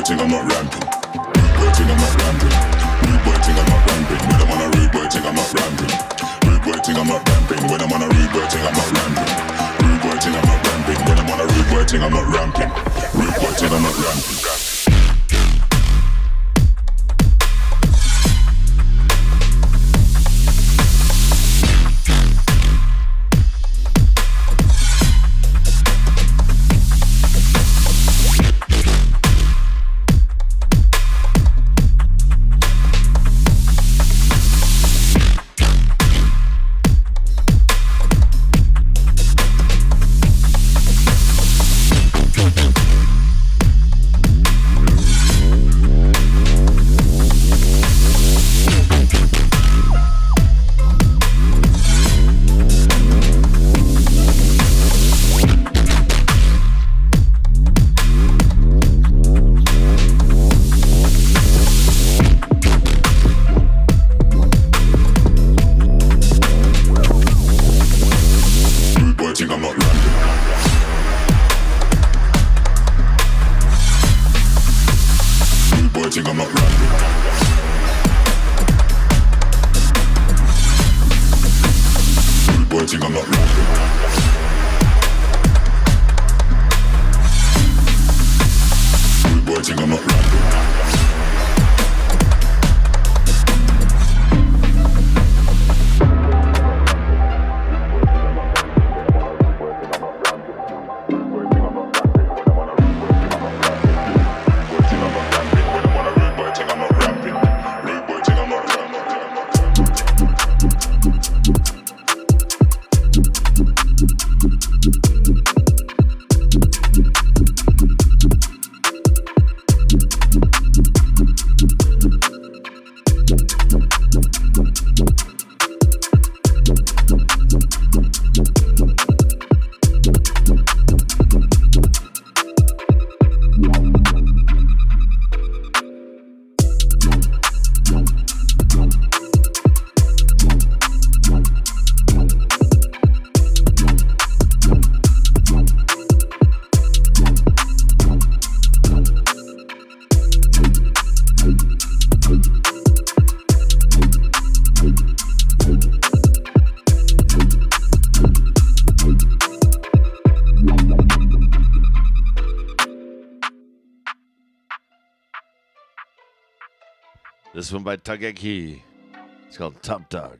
thing, I'm not ramping. Rude boy thing, I'm not ramping. Rude boy thing, I'm not ramping. When I'm on a rude boy thing, I'm not ramping. Rude boy thing, I'm not ramping. When I'm on a rude boy thing, I'm not ramping. Rude boy thing, I'm not ramping. When I'm on a rude boy thing, I'm not ramping. Rude boy thing, I'm not ramping. This one by Tagaki. It's called Top Dog.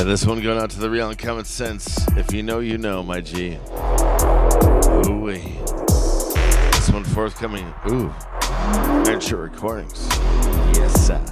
Yeah, this one going out to the Real and Common Sense. If you know, you know, my G. Ooh-wee. This one forthcoming. Ooh. Iron Shirt Recordings. Yes, sir.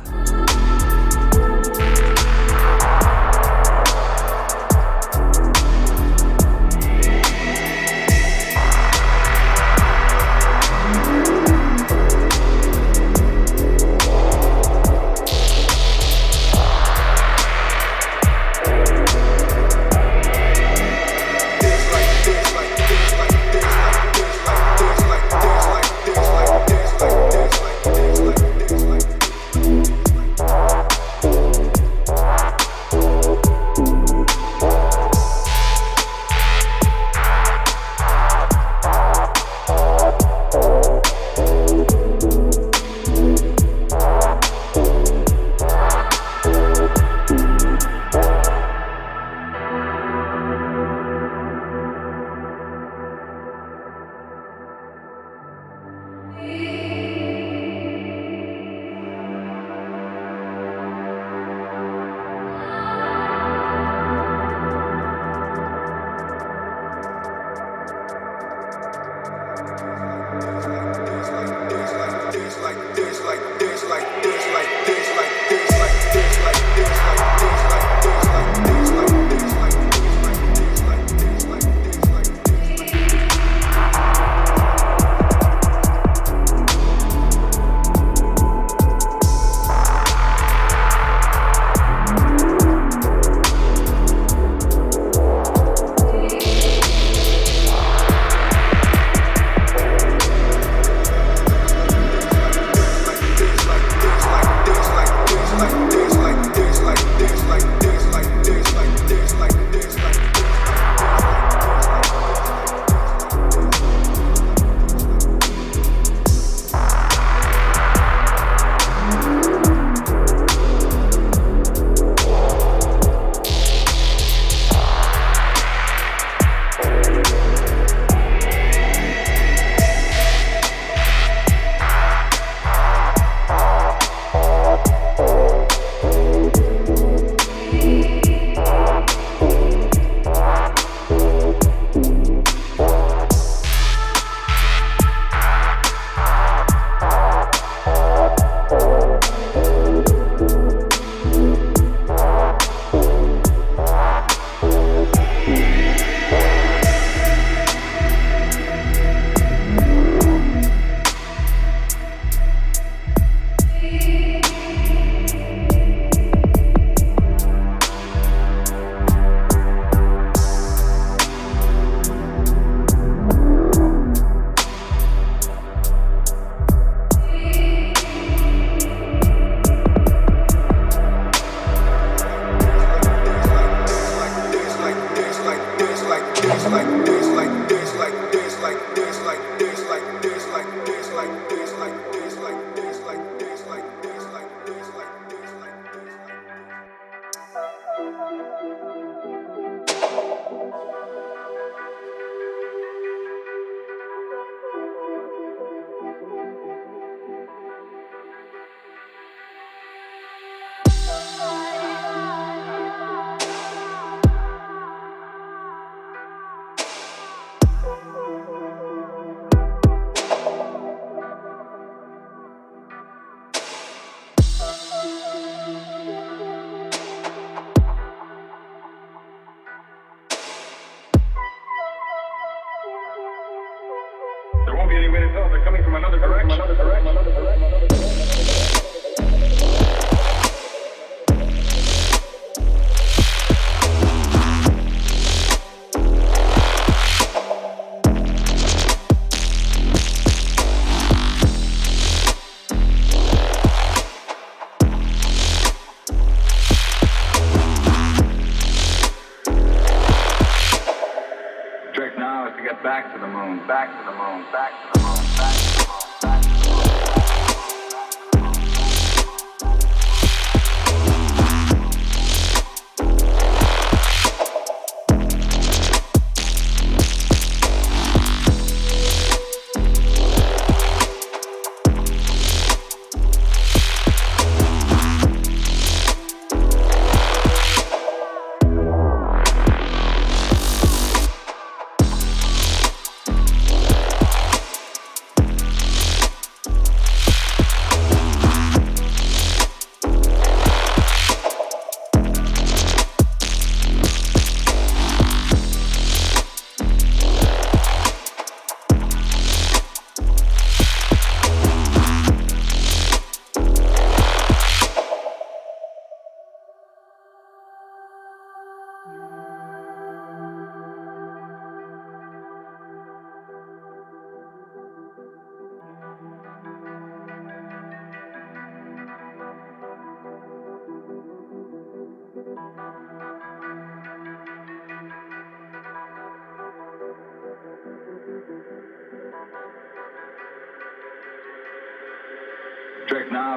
Back to the moon, back to the moon, back to the moon, back to the moon, back to the moon.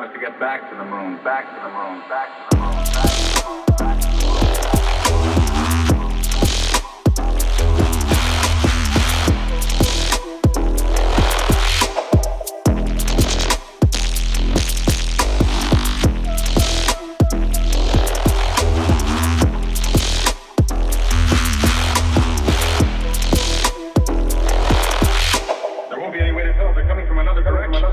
now is to get back to the moon, back to the moon, back to the moon, back to the moon, back to the moon. There won't be any way to tell if they're coming from another direction.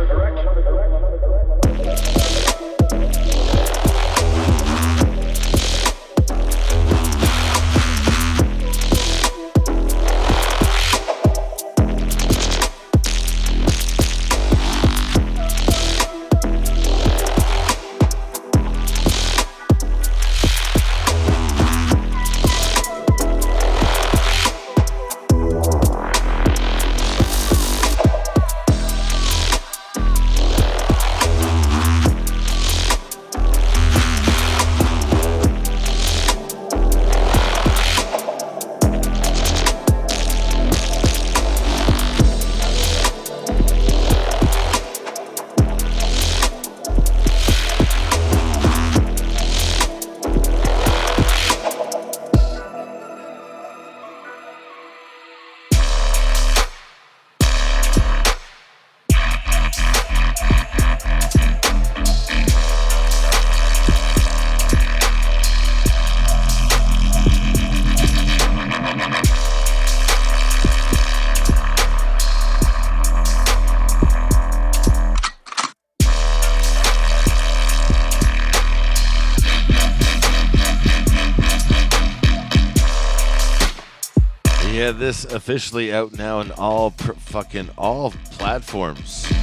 Yeah, this officially out now on all platforms. Yeah,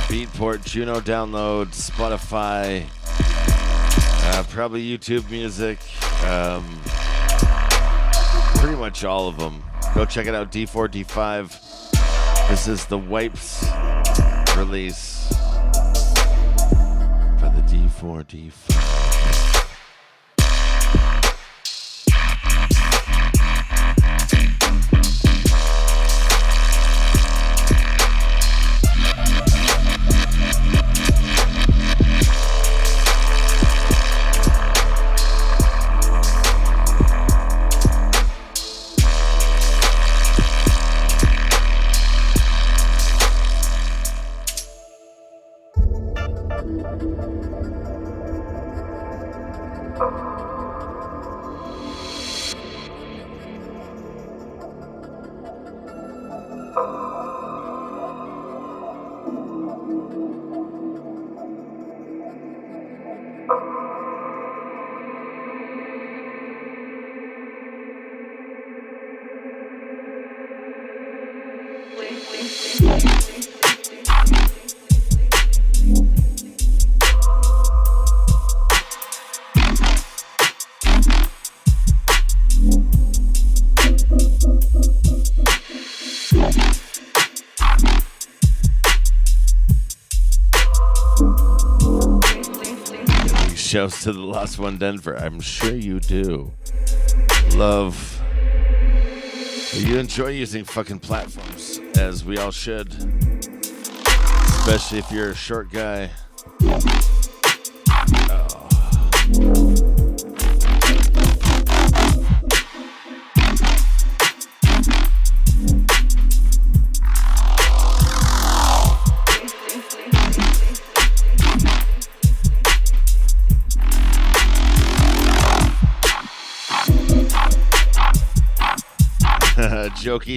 Beatport, Juno Download, Spotify, probably YouTube Music, pretty much all of them. Go check it out, D4, D5. This is the Wipes release by the D4, D5. Shouts to the Lost One Denver. I'm sure you do. Love. You enjoy using fucking platforms, as we all should. Especially if you're a short guy.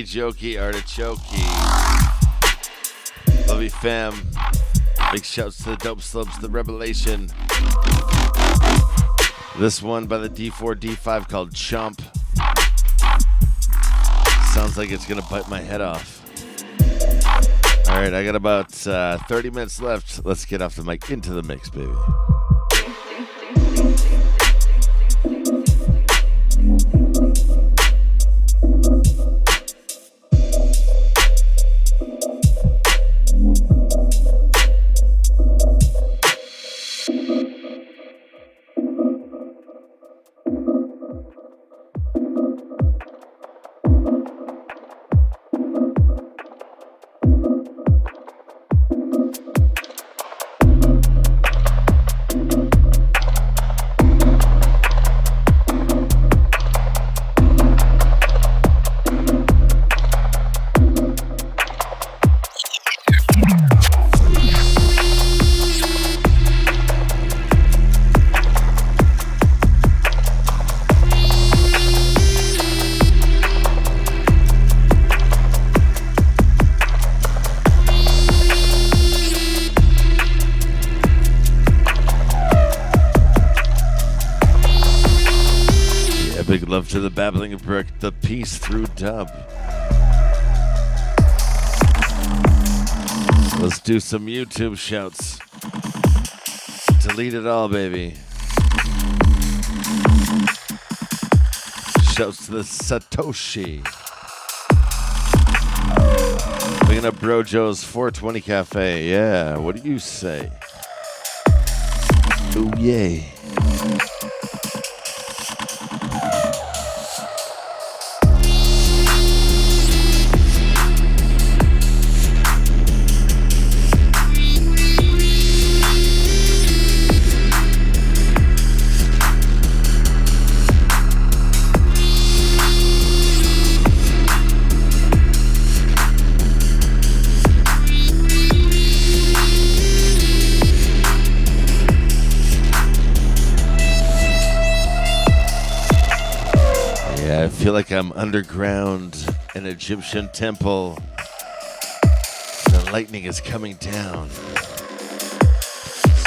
Jokey, artichokey. Love you, fam. Big shouts to the Dope Slopes, the Revelation. This one by the D4, D5 called Chomp. Sounds like it's gonna bite my head off. Alright, I got about 30 minutes left. Let's get off the mic into the mix, baby. Big love to the Babbling Brook, the Peace Through Dub. Let's do some YouTube shouts. Delete it all, baby. Shouts to the Satoshi. Picking up Brojo's 420 Cafe. Yeah, what do you say? Ooh, yay. I feel like I'm underground in an Egyptian temple. The lightning is coming down,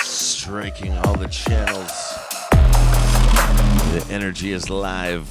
striking all the channels. The energy is live.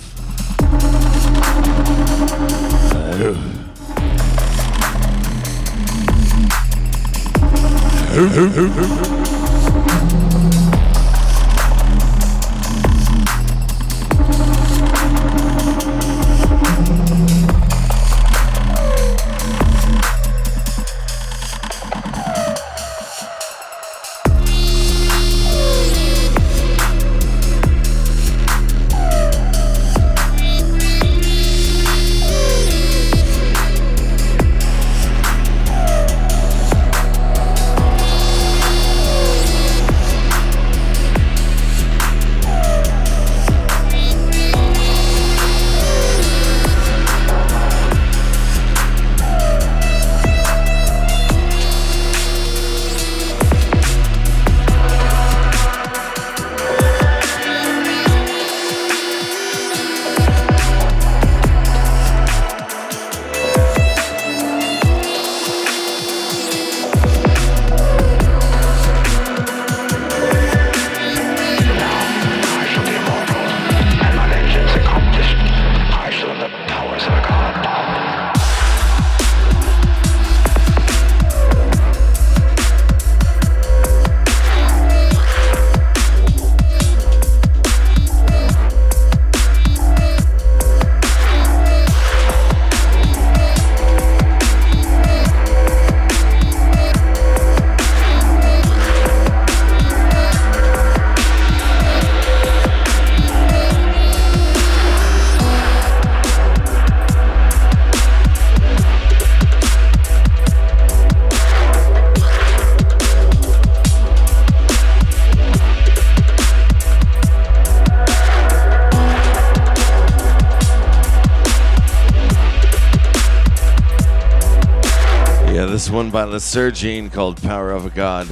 This one by Lysergine called Power of a God.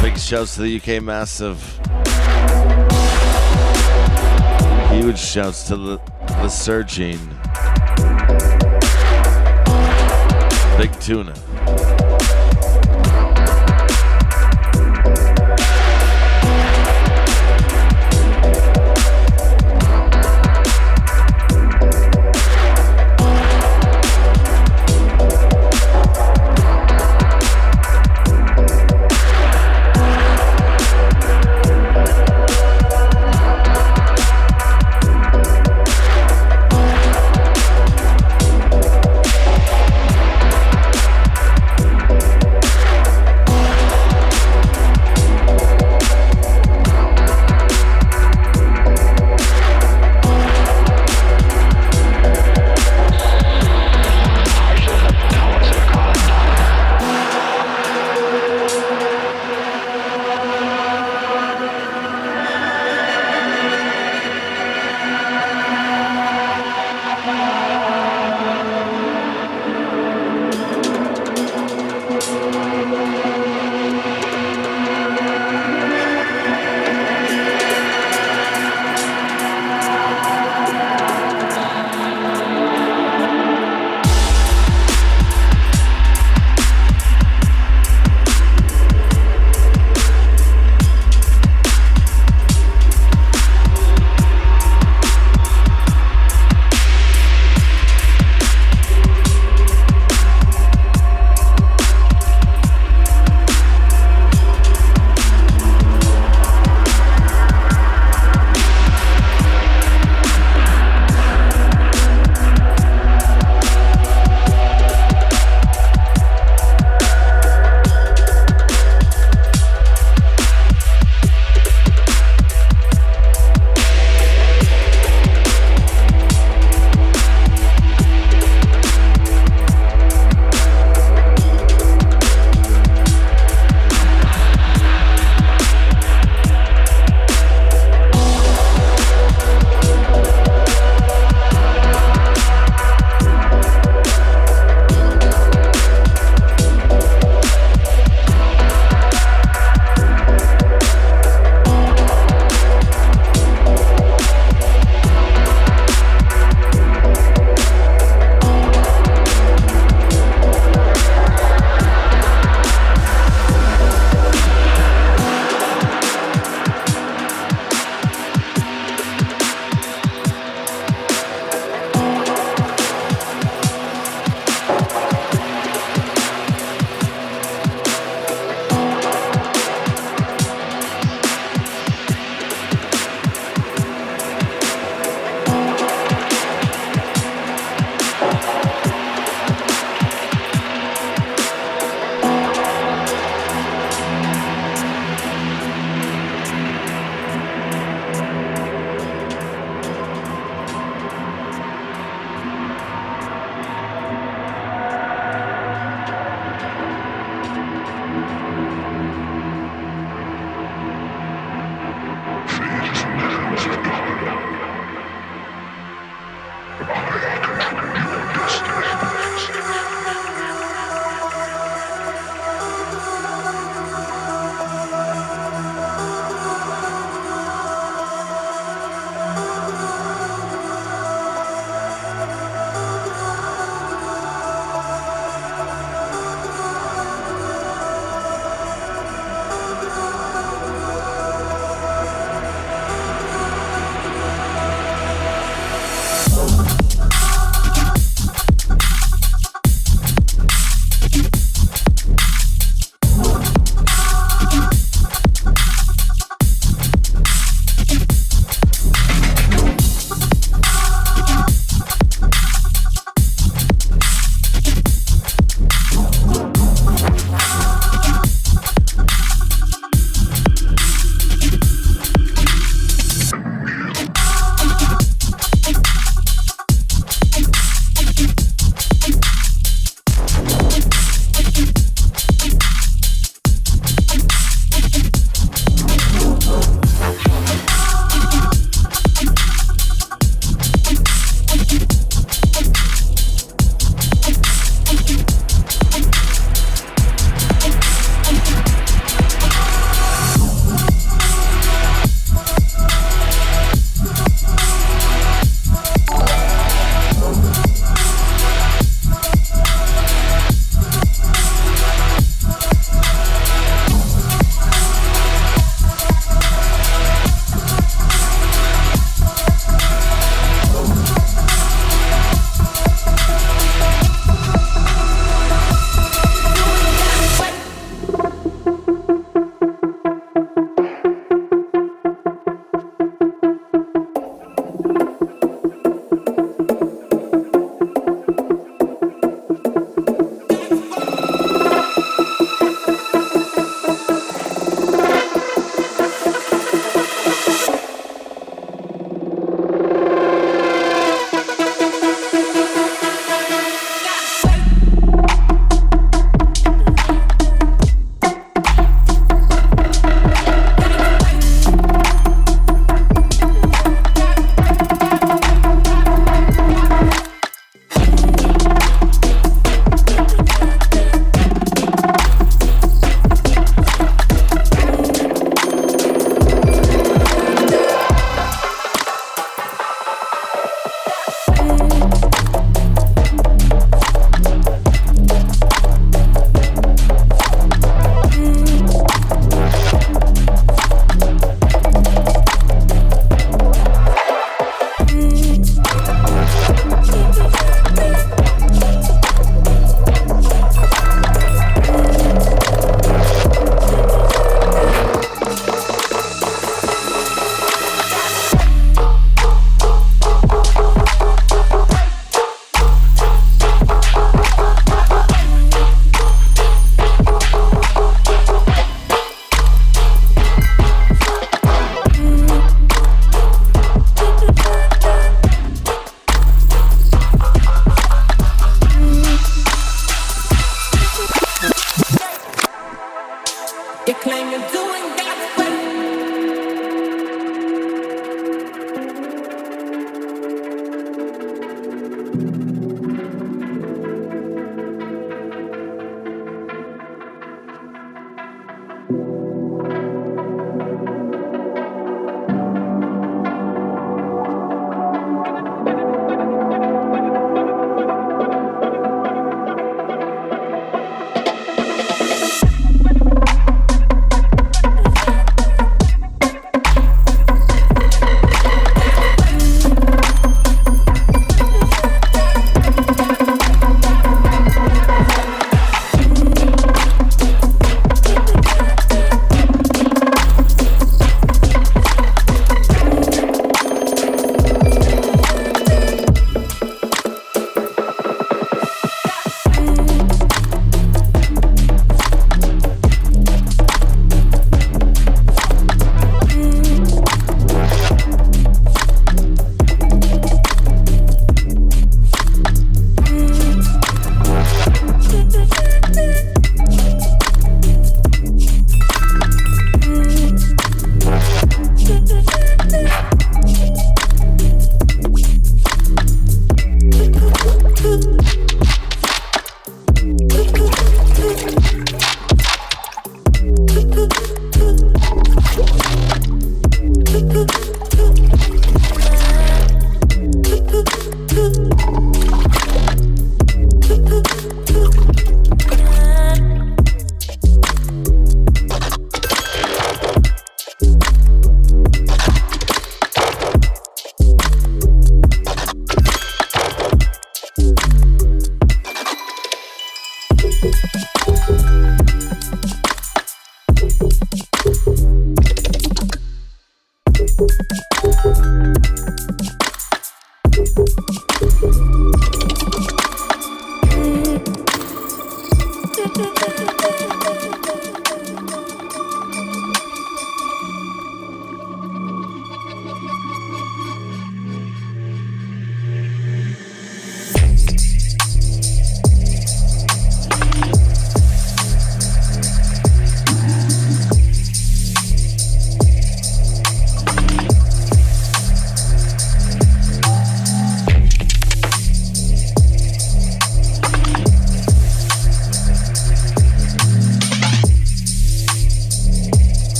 Big shouts to the UK Massive. Huge shouts to Lysergine. Big Tuna.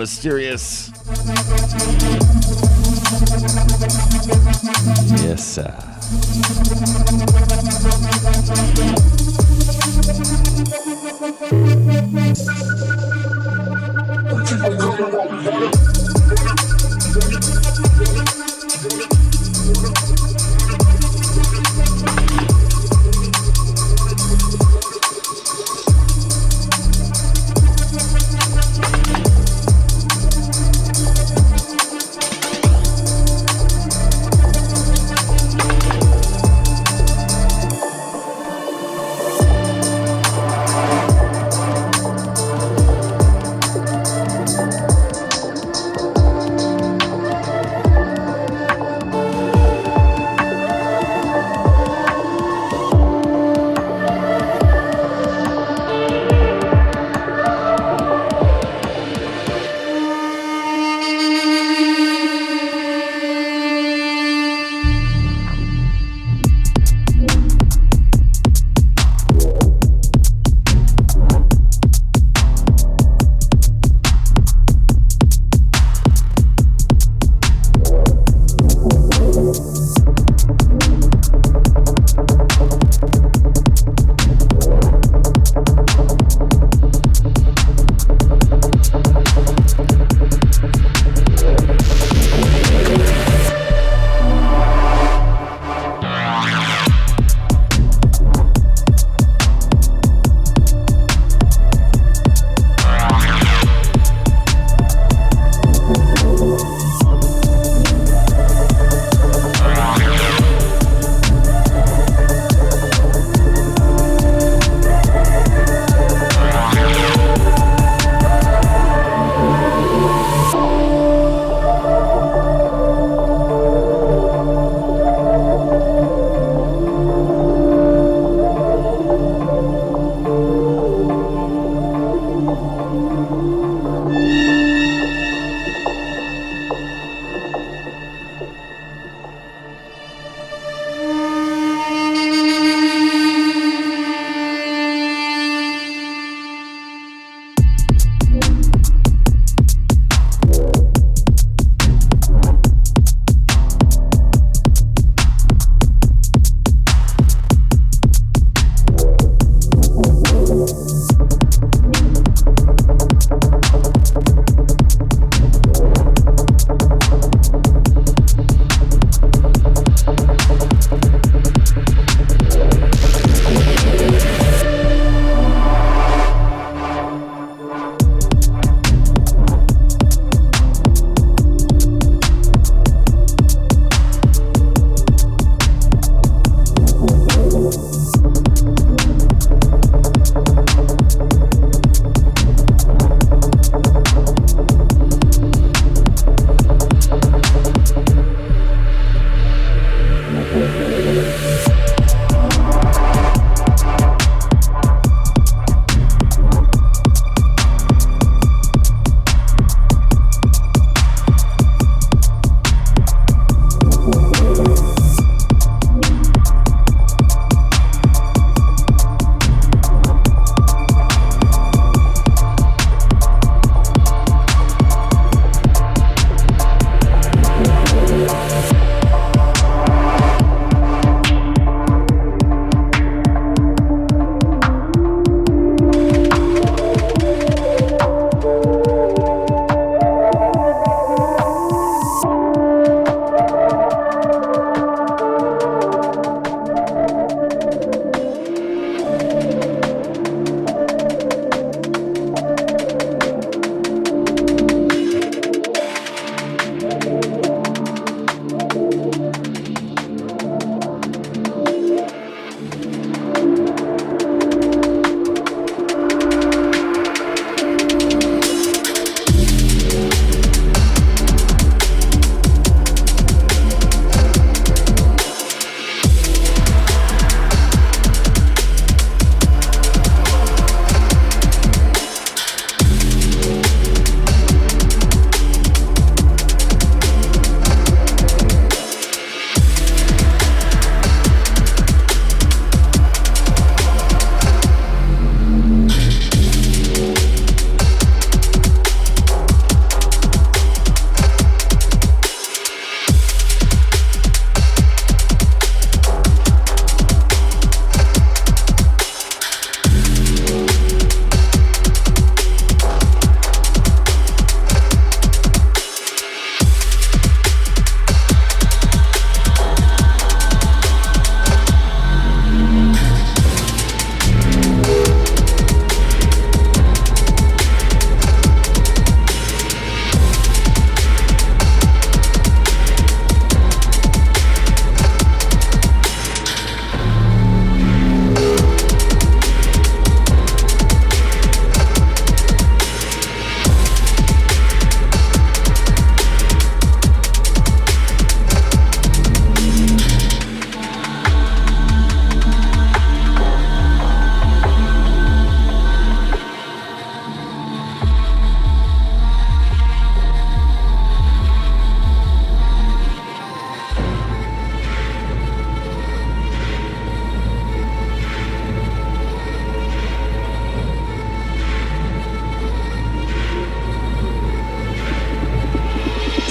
Mysterious. Yes, sir.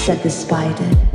said the spider.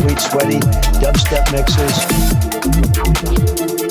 sweet, sweaty dubstep mixes.